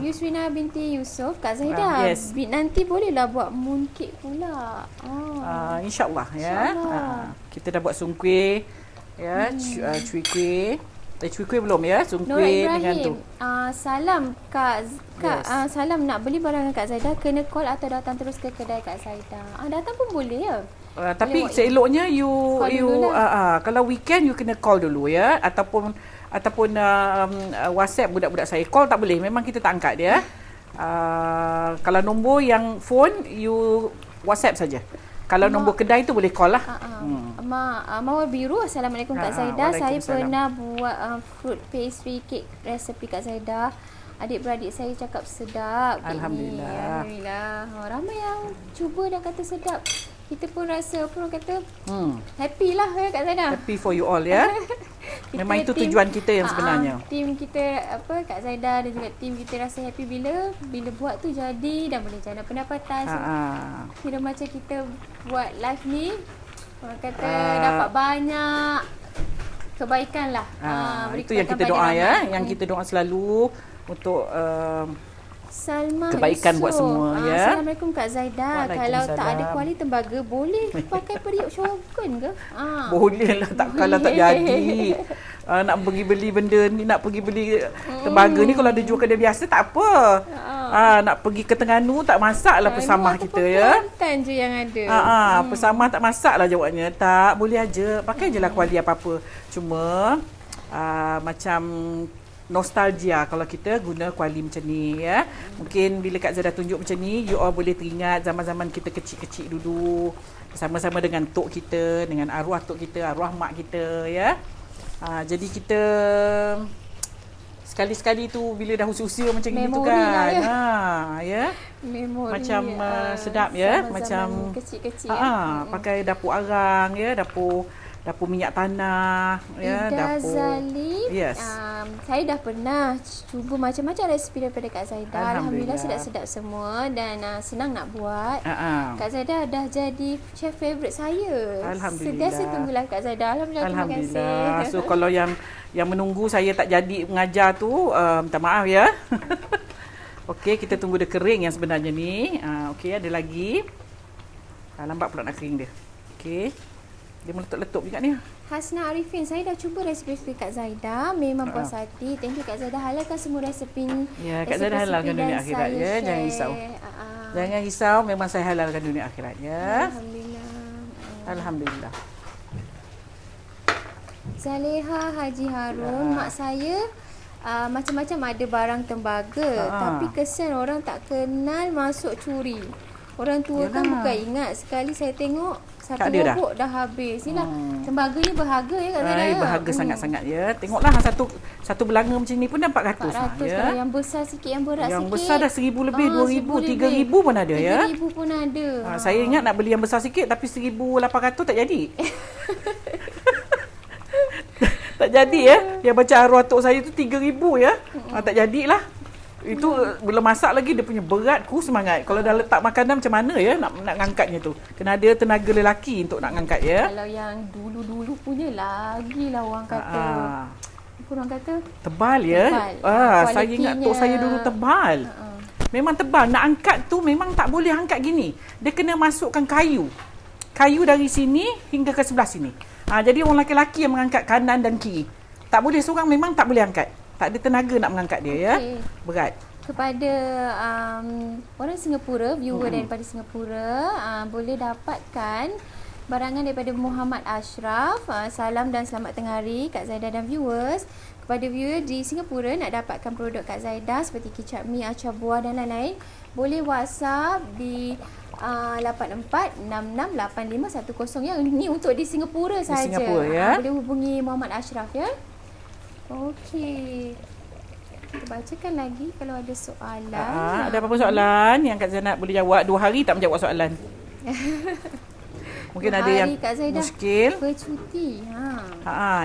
Yusrina binti Yusof, Kak Zaida. Yes. Nanti bolehlah buat mooncake pula. InsyaAllah ya. Kita dah buat sungkuih ya, cuy kuih. Cuy kuih belum ya? Sungkuih dengan tu. Salam Kak. Salam, nak beli barangan Kak Zaida kena call atau datang terus ke kedai Kak Zaida. Datang pun boleh ya. Tapi seeloknya you kalau weekend you kena call dulu ya, ataupun WhatsApp budak-budak saya. Call tak boleh, memang kita tak angkat dia. Kalau nombor yang phone you WhatsApp saja. Kalau nombor kedai tu boleh call lah. Mawar Biru, Assalamualaikum Kak Zaida. Saya pernah buat fruit pastry cake resepi Kak Zaida. Adik-beradik saya cakap sedap. Alhamdulillah. Alhamdulillah. Ramai yang cuba dan kata sedap. Kita pun rasa kata happy lah ya Kak Zaida. Happy for you all ya. Memang itu tujuan kita yang sebenarnya. Tim kita Kak Zaida dan juga tim kita rasa happy bila buat tu jadi dan boleh jana pendapatan. Kira macam kita buat live ni, orang kata dapat banyak kebaikan lah. Itu yang kita doa ya, yang kita doa selalu untuk Salma kebaikan Yusof. Buat semua ya. Assalamualaikum Kak Zaida. Kalau tak ada kuali tembaga, boleh pakai periuk shogun ke? Boleh lah, kalau tak jadi. Nak pergi beli benda ni, nak pergi beli tembaga ni, kalau ada jual kedai biasa tak apa. Nak pergi ke Terengganu tak masak lah pesamah kita ya. Kelantan je yang ada. Pesamah tak masak lah jawabnya. Tak, boleh aja. Pakai je lah kuali apa-apa. Cuma macam nostalgia kalau kita guna kuali macam ni ya. Mungkin bila Kak Zaida tunjuk macam ni, you all boleh teringat zaman-zaman kita kecil-kecil dulu bersama-sama dengan tok kita, dengan arwah tok kita, arwah mak kita ya. Jadi kita sekali-sekali tu bila dah usia-usia macam gitu kan. Lah ya. Memori macam sedap ya, macam kecil-kecil pakai dapur arang ya, dapur minyak tanah ya, Ida dapur Zali. Yes. Saya dah pernah cuba macam-macam resipi daripada Kak Zaida. Alhamdulillah sedap-sedap semua dan senang nak buat. Kak Zaida dah jadi chef favourite saya. Alhamdulillah. Sentiasa tunggulah Kak Zaida. Alhamdulillah. Terima kasih. So kalau yang menunggu saya tak jadi mengajar tu, minta maaf ya. Okey, kita tunggu dia kering yang sebenarnya ni. Okey, ada lagi. Lambat pula nak kering dia. Okey. Dia meletup-letup juga ni. Hasna Arifin, saya dah cuba resipi Kak Zaida. Memang puas hati. Thank you Kak Zaida. Halalkan semua resipi ni. Ya, Kak Zaida halalkan dunia akhirat ya. Jangan risau. Jangan risau, memang saya halalkan dunia akhirat ya. Alhamdulillah. Alhamdulillah. Zaleha Haji Harun, mak saya macam-macam ada barang tembaga, tapi kesan orang tak kenal masuk curi. Orang tua kan bukan ingat. Sekali saya tengok satu bobok dah habis. Inilah tembaga ni berharga ya Kak Zaida. Berharga sangat-sangat ya. Tengoklah satu belanga macam ni pun dah 400 ya. Kalau yang besar sikit, yang berat sikit. Yang besar dah 1,000 lebih, 2,000, 3,000 pun ada ya. 3,000 pun ada. Saya ingat nak beli yang besar sikit tapi 1,800 tak jadi. Tak jadi ya. Yang baca arwah tok saya tu 3,000 ya. Tak jadilah. Itu bila masak lagi dia punya berat, ku semangat. Kalau dah letak makanan macam mana ya nak ngangkatnya tu. Kena ada tenaga lelaki untuk nak ngangkat ya. Kalau yang dulu-dulu punya lagilah orang kata. Orang kata tebal ya. Saya ingat tok saya dulu tebal. Memang tebal. Nak angkat tu memang tak boleh angkat gini. Dia kena masukkan kayu. Kayu dari sini hingga ke sebelah sini. Jadi orang lelaki yang mengangkat kanan dan kiri. Tak boleh seorang, memang tak boleh angkat. Tak ada tenaga nak mengangkat dia ya. Berat. Kepada orang Singapura, viewer daripada Singapura, boleh dapatkan barangan daripada Muhammad Ashraf. Salam dan selamat tengah hari Kak Zaida dan viewers. Kepada viewer di Singapura nak dapatkan produk Kak Zaida seperti kicap mi, acar buah dan lain-lain, boleh WhatsApp di 84668510 ya. Ini untuk di Singapura saja. Singapura ya. Boleh hubungi Muhammad Ashraf ya. Okey. Kita bacakan lagi kalau ada soalan. Ada apa-apa soalan yang Kak Zainab boleh jawab? 2 hari tak menjawab soalan. Mungkin ada yang muskil. Bercuti.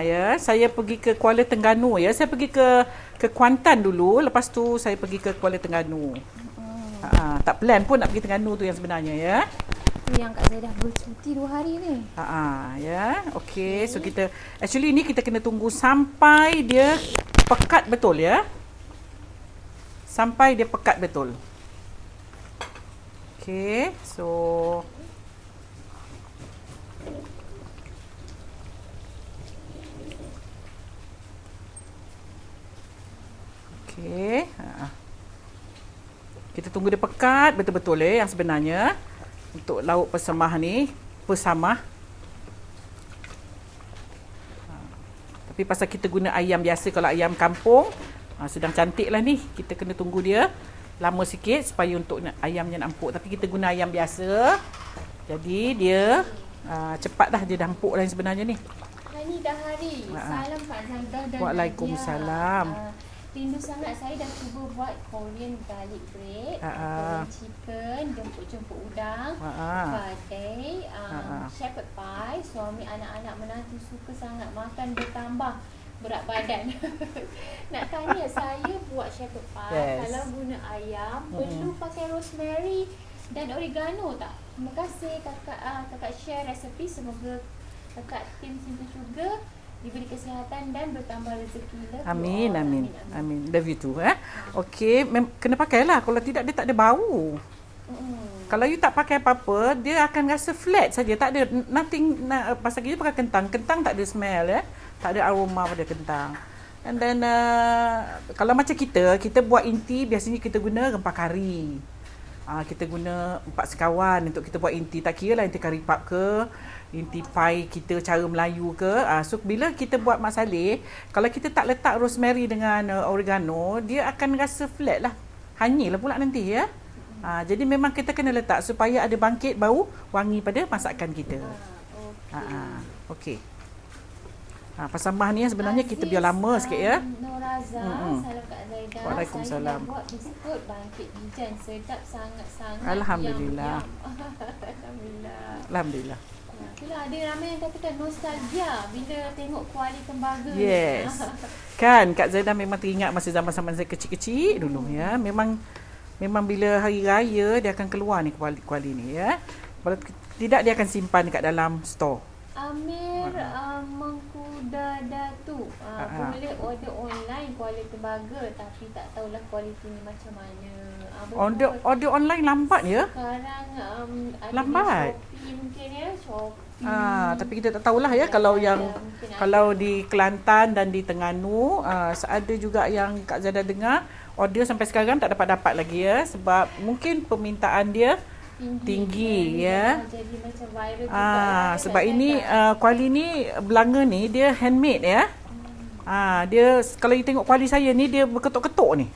Ya, saya pergi ke Kuala Terengganu ya. Saya pergi ke Kuantan dulu, lepas tu saya pergi ke Kuala Terengganu. Tak plan pun nak pergi Terengganu tu yang sebenarnya ya. Yang Kak Zaida bercuti 2 hari ni. Ya. Okey, so kita actually ni kita kena tunggu sampai dia pekat betul ya. Sampai dia pekat betul. Okey, so okey. Kita tunggu dia pekat betul-betul yang sebenarnya. Untuk lauk pesamah ni, tapi pasal kita guna ayam biasa, kalau ayam kampung sedang cantik lah ni, kita kena tunggu dia lama sikit supaya untuk ayamnya empuk. Tapi kita guna ayam biasa, jadi dia cepat dah dia dah empuk lah sebenarnya ni. Hani Dahari, salam Kak Zaida dan Waalaikumsalam. Rindu sangat, saya dah cuba buat Korean garlic bread, Korean chicken, jemput-jemput udang, badai, shepherd pie. Suami, anak-anak, menantu suka sangat makan, bertambah berat badan. Nak tanya, saya buat shepherd pie, kalau guna ayam, perlu pakai rosemary dan oregano tak? Terima kasih kakak share resepi. Semoga kakak tim Simple Sugar diberi kesihatan dan bertambah rezeki. Amin. Love you too. Okey, kena pakailah. Kalau tidak dia tak ada bau. Kalau you tak pakai apa-apa, dia akan rasa flat saja. Tak ada nothing. Pasal kita pakai kentang. Kentang tak ada smell tak ada aroma pada kentang. And then kalau macam kita buat inti, biasanya kita guna rempah kari. Kita guna 4 sekawan untuk kita buat inti. Tak kira lah inti kari pap ke, inti pai kita cara Melayu ke. So bila kita buat mak saleh, kalau kita tak letak rosemary dengan oregano, dia akan rasa flat lah. Hanyilah pula nanti ya. Jadi memang kita kena letak supaya ada bangkit bau wangi pada masakan kita. Okey. Pasamah ni sebenarnya kita biar lama sikit ya. Noraza, salam Kak Zaida. Waalaikumsalam. Saya buat biskut bangkit bijan, sedap sangat-sangat. Alhamdulillah. Alhamdulillah. Itulah, ada ramai yang katakan nostalgia bila tengok kuali tembaga. Yes. Kan Kak Zaida memang teringat masa zaman-zaman saya kecil-kecil dulu ya. Memang bila hari raya dia akan keluar ni kuali ni ya. Kalau tidak dia akan simpan dekat dalam store. Amir Mengkudadatu, boleh order online kuali tembaga, tapi tak tahulah kualiti ni macam mana. Order online lambat ya? Sekarang ada lambat. Shopee mungkin ya, Shopee. Tapi kita tak tahulah ya kalau di Kelantan dan di Terengganu, ada juga yang Kak Zaida dengar order sampai sekarang tak dapat lagi ya, sebab mungkin permintaan dia tinggi ya. Jadi macam viral juga. Sebab ini kuali ni belanga ni dia handmade ya. Dia kalau you tengok kuali saya ni dia berketuk-ketuk ni.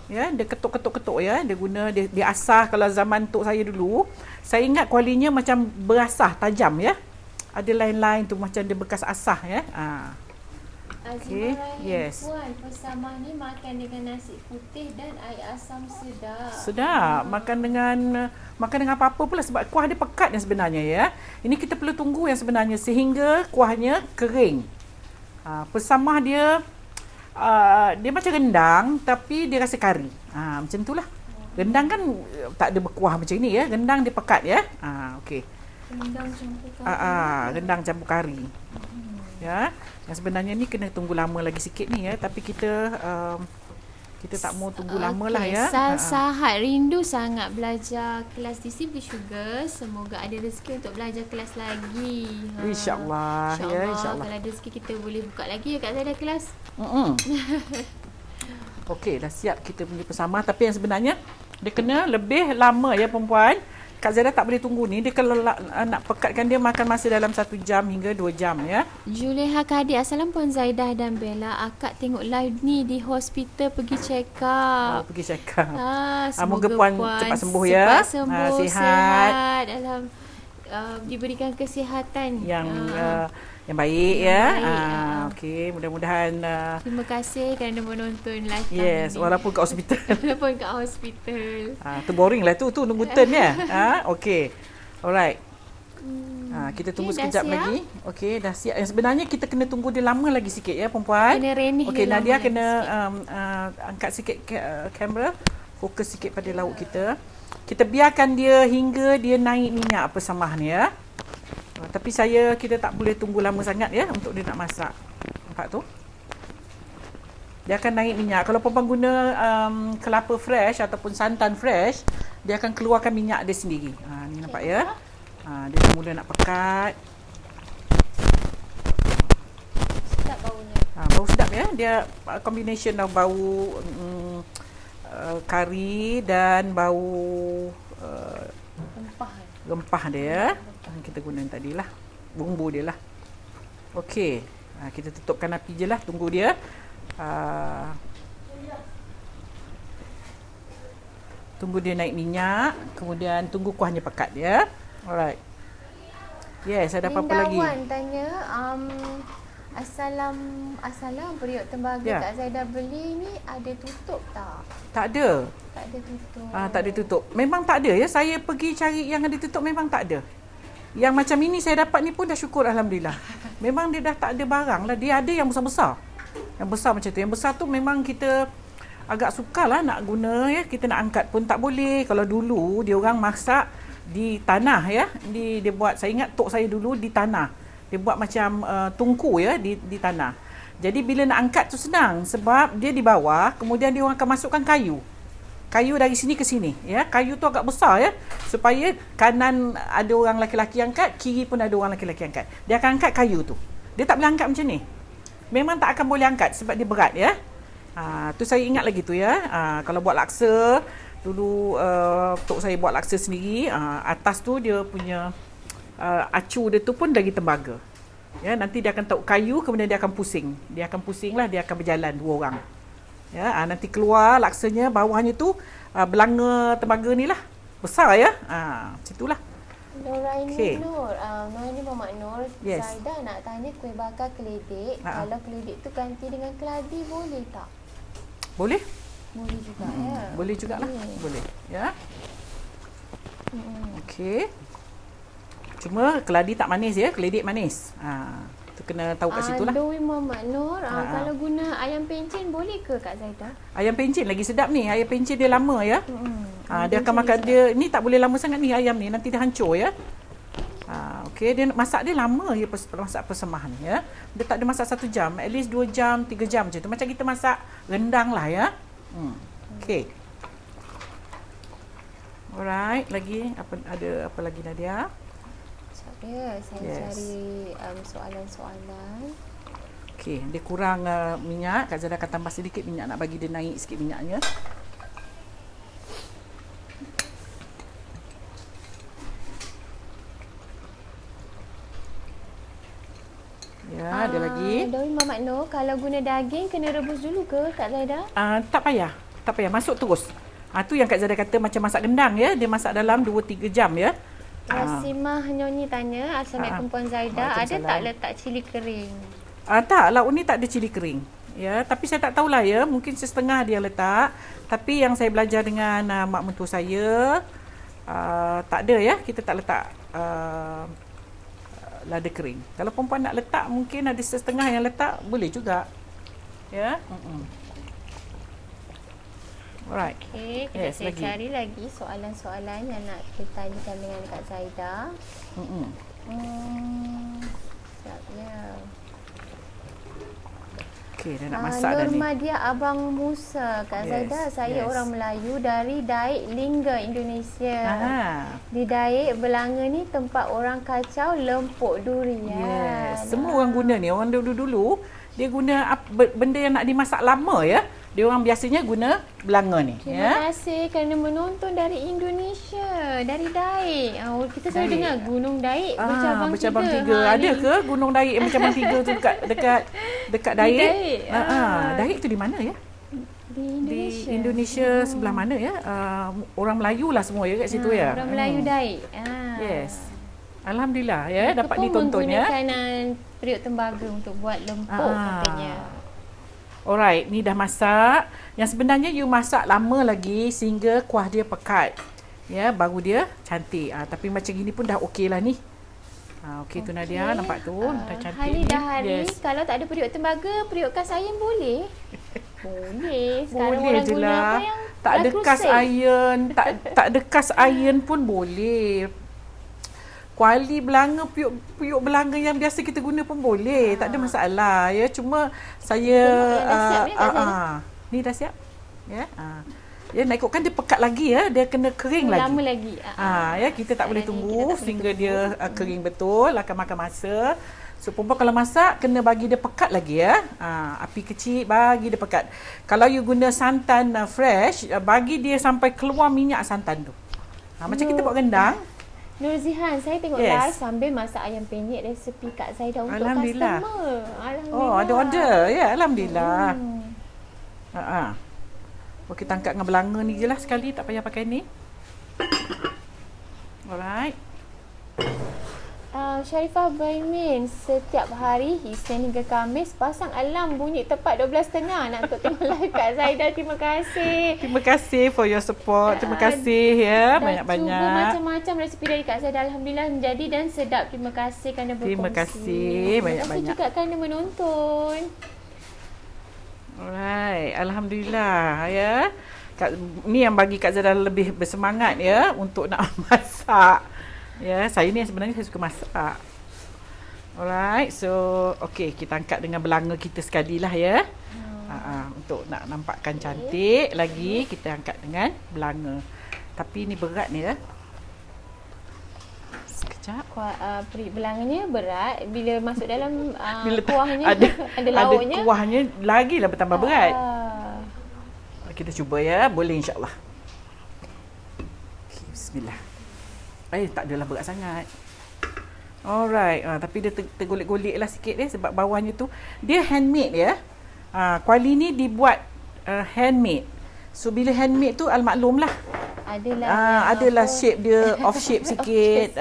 Ya, dia ketuk-ketuk ya, dia asah. Kalau zaman tok saya dulu, saya ingat kualinya macam berasah tajam ya. Ada lain-lain tu macam dia bekas asah ya. Okey, yes. Puan, persamah ni makan dengan nasi putih dan air asam sedap. Sedap. Makan dengan apa-apa pula sebab kuah dia pekat yang sebenarnya ya. Ini kita perlu tunggu yang sebenarnya sehingga kuahnya kering. Persamah dia dia macam rendang tapi dia rasa kari. Macam itulah. Rendang kan tak ada berkuah macam ni ya. Rendang dia pekat ya. Okey. Rendang campur kari. Rendang campur kari. Ya. Yang sebenarnya ni kena tunggu lama lagi sikit ni ya, tapi kita tak mau tunggu lama lah ya. Sahat rindu sangat belajar kelas di Simply Sugar. Semoga ada rezeki untuk belajar kelas lagi. InsyaAllah. Ya, insyaAllah. Kalau ada rezeki kita boleh buka lagi ya Kak Zaida kelas. Okey, dah siap kita punya persamah. Tapi yang sebenarnya dia kena lebih lama ya perempuan. Kak Zaida tak boleh tunggu ni. Dia kalau nak pekatkan dia makan masa dalam 1 jam hingga 2 jam ya. Juleha Kadi, Assalamualaikum Puan Zaidah dan Bella. Akak tengok live ni di hospital pergi check up. Pergi check up. Semoga Puan cepat sembuh ya. Sihat. Diberikan kesihatan yang baik ya. Okey, mudah-mudahan terima kasih kerana menonton live kami. Yes, walaupun kat hospital. Walaupun kat hospital. Tu boring lah tu nunggu turn ya. Okey. Alright. Kita tunggu sekejap lagi. Okey, dah siap. Yang sebenarnya kita kena tunggu dia lama lagi sikit ya perempuan. Okey, Nadia kena angkat sikit kamera, fokus sikit pada lauk kita. Kita biarkan dia hingga dia naik minyak persamah ni ya. Tapi kita tak boleh tunggu lama sangat ya untuk dia nak masak. Nampak tu? Dia akan naik minyak. Kalau perempuan guna kelapa fresh ataupun santan fresh, dia akan keluarkan minyak dia sendiri. Ni nampak ya? Dia dah mula nak pekat. Sedap baunya. Bau sedap ya. Dia combination of bau kari dan bau rempah dia. Kita guna yang tadi lah, bumbu dia lah. Okey, kita tutupkan api je lah, tunggu dia naik minyak, kemudian tunggu kuahnya pekat ya. Alright. Yes, ada apa-apa lagi? Linda Wan tanya, Assalam periuk tembaga Kak Zaida beli ni ada tutup tak? Tak ada. Tak ada tutup. Tak ada tutup. Memang tak ada ya. Saya pergi cari yang ada tutup memang tak ada. Yang macam ini saya dapat ni pun dah syukur alhamdulillah. Memang dia dah tak ada barang lah. Dia ada yang besar-besar. Yang besar macam tu. Yang besar tu memang kita agak sukarlah nak guna ya. Kita nak angkat pun tak boleh. Kalau dulu dia orang masak di tanah ya. Dia buat, saya ingat tok saya dulu di tanah. Dia buat macam tungku ya di tanah. Jadi bila nak angkat tu senang sebab dia di bawah, kemudian dia orang akan masukkan kayu. Kayu dari sini ke sini ya. Kayu tu agak besar ya supaya kanan ada orang lelaki angkat, kiri pun ada orang lelaki angkat. Dia akan angkat kayu tu. Dia tak boleh angkat macam ni. Memang tak akan boleh angkat sebab dia berat ya. Tu saya ingat lagi tu ya. Kalau buat laksa dulu tok saya buat laksa sendiri, atas tu dia punya acu dia tu pun dari tembaga. Ya, nanti dia akan taruh kayu kemudian dia akan pusing. Dia akan pusinglah, dia akan berjalan 2 orang. Ya, nanti keluar laksanya bawahnya tu belanga tembaga ni lah. Besar ya. Macam itulah. Noraini Nur, Noraini Muhammad Nur, yes. Zaidah nak tanya kuih bakar keledek. Kalau keledek tu ganti dengan keladi boleh tak? Boleh. Boleh juga ya. Boleh jugalah. Boleh. Ya. Okey. Cuma keladi tak manis ya, keledek manis. Tu kena tahu kat situ lah. Dewi Muhammad Nur, kalau guna ayam pencen boleh ke Kak Zaidah? Ayam pencen lagi sedap ni. Ayam pencen dia lama ya. Dia akan makan dia. Ni tak boleh lama sangat ni ayam ni. Nanti dia hancur ya. Okey, dia masak dia lama ya masak persemahan ya. Dia tak ada masak 1 jam. At least 2 jam, 3 jam macam tu. Macam kita masak rendang lah ya. Okey. Alright, lagi ada apa lagi Nadia? dia. Saya cari soalan-soalan. Okey, dia kurang minyak. Kak Zaida akan tambah sedikit minyak, nak bagi dia naik sikit minyaknya. Ya, ada lagi. Daun Mamat Nur, kalau guna daging kena rebus dulu ke Kak Zaida? Tak payah. Tak payah, masuk terus. Tu yang Kak Zaida kata macam masak gendang ya. Dia masak dalam 2-3 jam ya. Wasimah Nyonyi tanya, Assalamualaikum Puan Zaida, ada tak letak cili kering? Tak, lauk ni tak ada cili kering. Ya, tapi saya tak tahulah ya, mungkin setengah dia letak. Tapi yang saya belajar dengan mak mentua saya, tak ada ya, kita tak letak lada kering. Kalau perempuan nak letak, mungkin ada setengah yang letak, boleh juga. Ya. Alright. Okey, saya cari lagi soalan-soalan yang nak ditanyakan dengan Kak Zaida. Sekejap ya. Okey, dah nak masak dah ni. Nurmadia Abang Musa, Kak Zaida, saya orang Melayu dari Daik Lingga, Indonesia. Di Daik Belanga ni tempat orang kacau lempuk durian. Semua orang guna ni, orang dulu-dulu dia guna benda yang nak dimasak lama ya. Dia orang biasanya guna belanga ni. Terima kasih kerana menonton dari Indonesia, dari Daik. Kita selalu dengar Gunung Daik bercabang tiga. Ada ke Gunung Daik yang bercabang tiga tu dekat Daik? Daik tu di mana ya? Di Indonesia sebelah mana ya? Orang Melayu lah semua ya kat situ ya. Orang Melayu Daik. Yes. Alhamdulillah ya dapat ditonton ya. Menggunakan periuk tembaga untuk buat lempuk katanya. Alright, ni dah masak. Yang sebenarnya you masak lama lagi sehingga kuah dia pekat. Ya, baru dia cantik. Tapi macam gini pun dah okey lah ni. Okey tu Nadia, nampak tu dah cantik. Hari dah hari, kalau tak ada periuk tembaga, periuk kas iron boleh? Boleh. Sekarang boleh orang je guna lah. apa yang tak ada kas iron, tak ada kas iron pun boleh. Kuali belanga, periuk belanga yang biasa kita guna pun boleh. Tak ada masalah ya. Cuma saya ni dah siap. Ya. Ya, nak ikutkan dia pekat lagi ya. Dia kena kering lagi. Lama lagi. Ya, kita tak boleh tunggu sehingga dia kering betul, akan makan masa. So perempuan kalau masak kena bagi dia pekat lagi ya. Api kecil bagi dia pekat. Kalau you guna santan fresh, bagi dia sampai keluar minyak santan tu. Macam kita buat rendang. Nur Zihan, saya tengok live sambil masak ayam penyet resepi Kak Zaida untuk customer. Alhamdulillah. Ada order. Ya, alhamdulillah. Kita angkat dengan belanga ni je lah sekali, tak payah pakai ni. Alright. Sharifah Baimin, setiap hari Isnin hingga Khamis pasang alarm bunyi tepat 12.30 nak untuk tengok live Kak Zaida. Terima kasih. Terima kasih for your support. Terima kasih ya, banyak-banyak. Cuba macam-macam resipi dari Kak Zaida, alhamdulillah menjadi dan sedap. Terima kasih kerana berkongsi. Terima kasih banyak-banyak. Terima kasih juga kerana menonton. Alright, alhamdulillah ya. Ni yang bagi Kak Zaida lebih bersemangat ya untuk nak masak. Ya, saya ni sebenarnya saya suka masak. Alright, so okey, kita angkat dengan belanga kita sekali lah ya. Untuk nak nampakkan cantik lagi, kita angkat dengan belanga. Tapi ni berat ni ya. Sekejap. Periuk belanganya berat. Bila masuk dalam kuahnya ada lauknya. Ada kuahnya lagilah bertambah berat. Kita cuba ya, boleh insya-Allah. Okay, bismillah. Tak adalah berat sangat. Alright, tapi dia tergolek-golek lah sikit sebab bawahnya tu dia handmade ya. Kuali ni dibuat handmade. So bila handmade tu al-maklum lah. Adalah shape dia off shape sikit,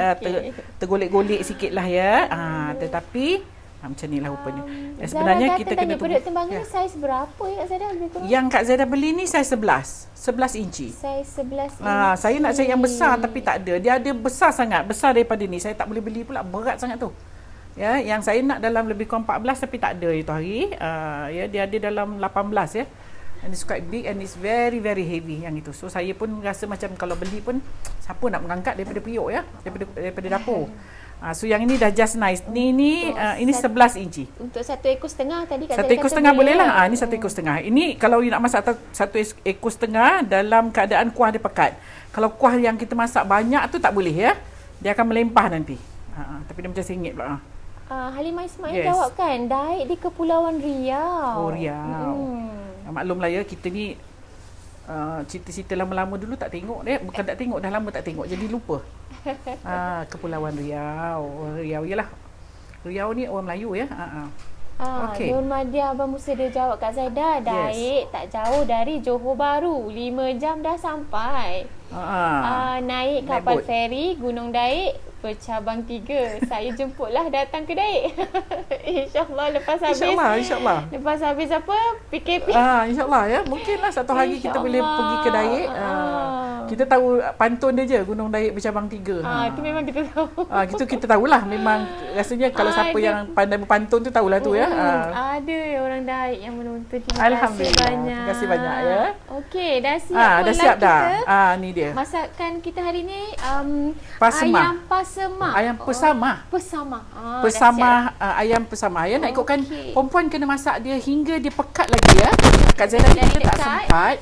tergolek-golek sikit lah ya. Tetapi macam ni lah rupanya. Sebenarnya kita kena tunggu. Periuk tembaga ni saiz berapa ya Kak Zaida? Yang Kak Zaida beli ni saiz 11 inci. Saiz 11 inci. Saya nak cari yang besar tapi tak ada. Dia ada besar sangat, besar daripada ni. Saya tak boleh beli pula, berat sangat tu. Ya, yang saya nak dalam lebih kurang 14 tapi tak ada itu hari. Ya, dia ada dalam 18 ya. And it's quite big and it's very very heavy yang itu. So saya pun rasa macam kalau beli pun siapa nak mengangkat daripada periuk ya, daripada dapur. So yang ini dah just nice. Ini 11 inci. Untuk 1,5 ekor tadi Kak Zaida. 1,5 ekor boleh lah. Ini 1,5 ekor. Ini kalau you nak masak 1,5 ekor dalam keadaan kuah dia pekat. Kalau kuah yang kita masak banyak tu tak boleh ya. Dia akan melempah nanti. Tapi dia macam sengit pula. Halimah Ismail jawab kan, Daik di Kepulauan Riau. Oh, Riau. Maklumlah ya, kita ni cerita-cerita lama-lama dulu tak tengok dia. Bukan tak tengok, dah lama tak tengok. Jadi lupa. Kepulauan Riau. Riau ialah. Riau ni orang Melayu ya. Okay. Nur Madia Abang Musa dia jawab Kak Zaidah, Daik tak jauh dari Johor Bahru. 5 jam dah sampai. Naik kapal feri Gunung Daik bercabang 3. Saya jemputlah datang ke Daik. InsyaAllah lepas habis. InsyaAllah. Lepas habis apa? PKP. InsyaAllah ya. Mungkinlah satu hari kita boleh pergi ke Daik. Kita tahu pantun dia je, Gunung Daik bercabang 3. Itu memang kita tahu. Itu kita tahulah. Memang rasanya kalau siapa yang pandai berpantun tu tahulah tu ya. Ada orang Daik yang menonton. Alhamdulillah. Terima kasih banyak ya. Okey, dah siap dah siap dah. Ni dia. Masakan kita hari ni pasemah. Ayam pesamah. Pesamah ayam pesamah ya. Nak ikutkan perempuan kena masak dia hingga dia pekat lagi ya. Kak Zaidah kita tak sempat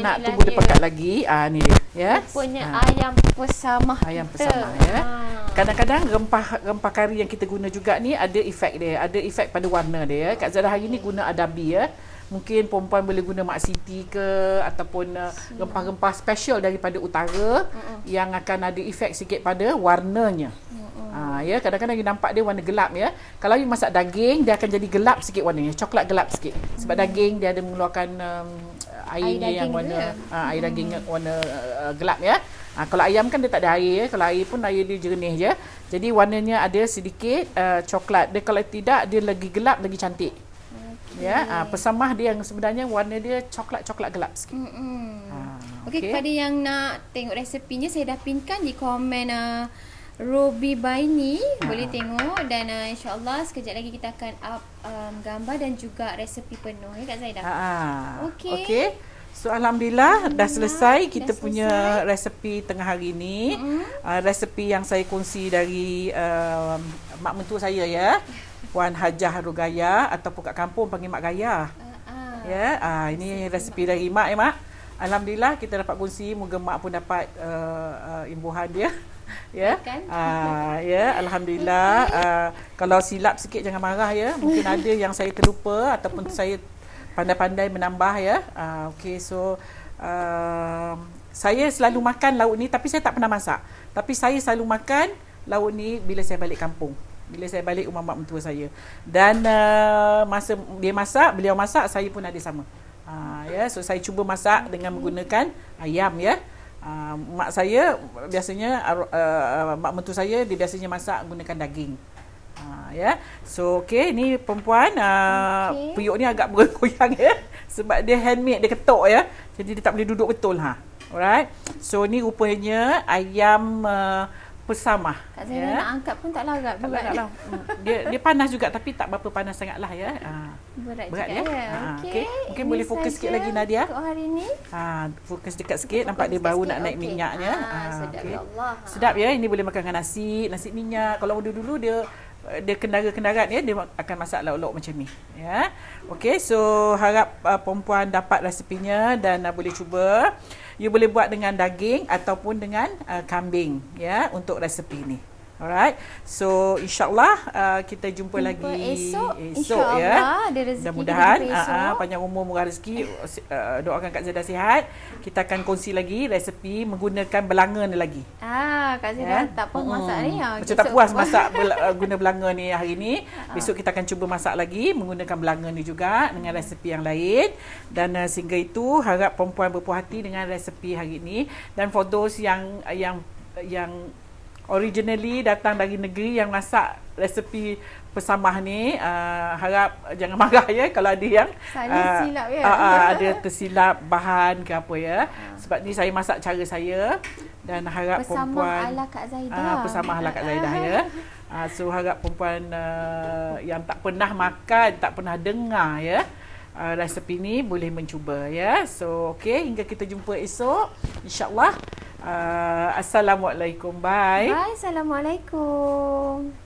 nak tunggu dia pekat lagi. Ni dia ya. Punya ayam pesamah. Ayam pesamah ya. Kadang-kadang rempah kari yang kita guna juga ni ada efek dia. Ada efek pada warna dia ya. Kak Zaidah hari ni guna adabi ya. Mungkin perempuan boleh guna Mak Siti ke ataupun rempah-rempah special daripada utara yang akan ada efek sikit pada warnanya. Ya, kadang-kadang you nampak dia warna gelap ya. Kalau you masak daging, dia akan jadi gelap sikit warnanya, coklat gelap sikit. Sebab daging dia ada mengeluarkan airnya yang warna air daging warna gelap ya. Kalau ayam kan dia tak ada air ya. Kalau air pun air dia jernih je. Jadi warnanya ada sedikit coklat. Dia kalau tidak dia lagi gelap, lagi cantik. Ya, pesamah dia yang sebenarnya warna dia coklat-coklat gelap sikit. Okey, kepada yang nak tengok resepinya saya dah pinkan di komen Robi Baini, boleh tengok dan insya-Allah sekejap lagi kita akan up gambar dan juga resepi penuh ya Kak Zaidah. Okey. So alhamdulillah dah selesai kita punya resepi tengah hari ni. Resepi yang saya kongsi dari mak mentua saya ya. Puan Hajah Rugaya ataupun kat kampung panggil Mak Gaya. Ya, ini resepi dari mak ya mak. Alhamdulillah kita dapat kongsi, moga mak pun dapat imbuhan dia. Ya. Ya, alhamdulillah. Kalau silap sikit jangan marah ya. Mungkin ada yang saya terlupa ataupun saya pandai-pandai menambah ya. Okey, so saya selalu makan lauk ni tapi saya tak pernah masak. Tapi saya selalu makan lauk ni bila saya balik kampung. Bila saya balik rumah mak mentua saya. Dan masa beliau masak, saya pun ada sama. Ya, so saya cuba masak dengan menggunakan ayam ya. Mak saya biasanya mak mentua saya dia biasanya masak menggunakan daging. Ya. So okey, ni perempuan periuk ni agak bergoyang ya sebab dia handmade, dia ketuk ya. Jadi dia tak boleh duduk betul Alright. So ni rupanya ayam pesamah. Kak Zaidah nak angkat pun tak larat juga. Dia panas juga tapi tak berapa panas sangatlah ya. Berat ya. Okey. Mungkin boleh fokus sikit lagi Nadia. Untuk hari ni. Fokus dekat sikit, nampak dia baru nak naik minyaknya. Sedap ya Allah. Sedap ya, ini boleh makan dengan nasi minyak. Kalau dulu dia kendara-kendarat ya, dia akan masak lauk-lauk macam ni ya. Okey, so harap perempuan dapat resepinya dan boleh cuba. You boleh buat dengan daging ataupun dengan kambing ya untuk resepi ni. Alright. So insya-Allah kita jumpa lagi esok ya. Mudah-mudahan panjang umur murah rezeki. Doakan Kak Zaidah sihat. Kita akan kongsi lagi resepi menggunakan belanga ni lagi. Kak Zaidah tak puas masak ni. Macam tak puas masak guna belanga ni hari ni. Besok kita akan cuba masak lagi menggunakan belanga ni juga dengan resepi yang lain. Dan sehingga itu harap perempuan berpuas hati dengan resepi hari ni. Dan for those yang originally datang dari negeri yang masak resepi pesamah ni, harap jangan marah ya kalau ada yang silap ya. Ada tersilap bahan ke apa ya. Sebab ni saya masak cara saya dan harap perempuan ala Kak Zaidah. Pesamah ala Kak Zaidah ya. So harap perempuan yang tak pernah makan, tak pernah dengar ya resepi ni boleh mencuba ya. So okey, hingga kita jumpa esok insya-Allah. Assalamualaikum. Bye. Bye. Assalamualaikum.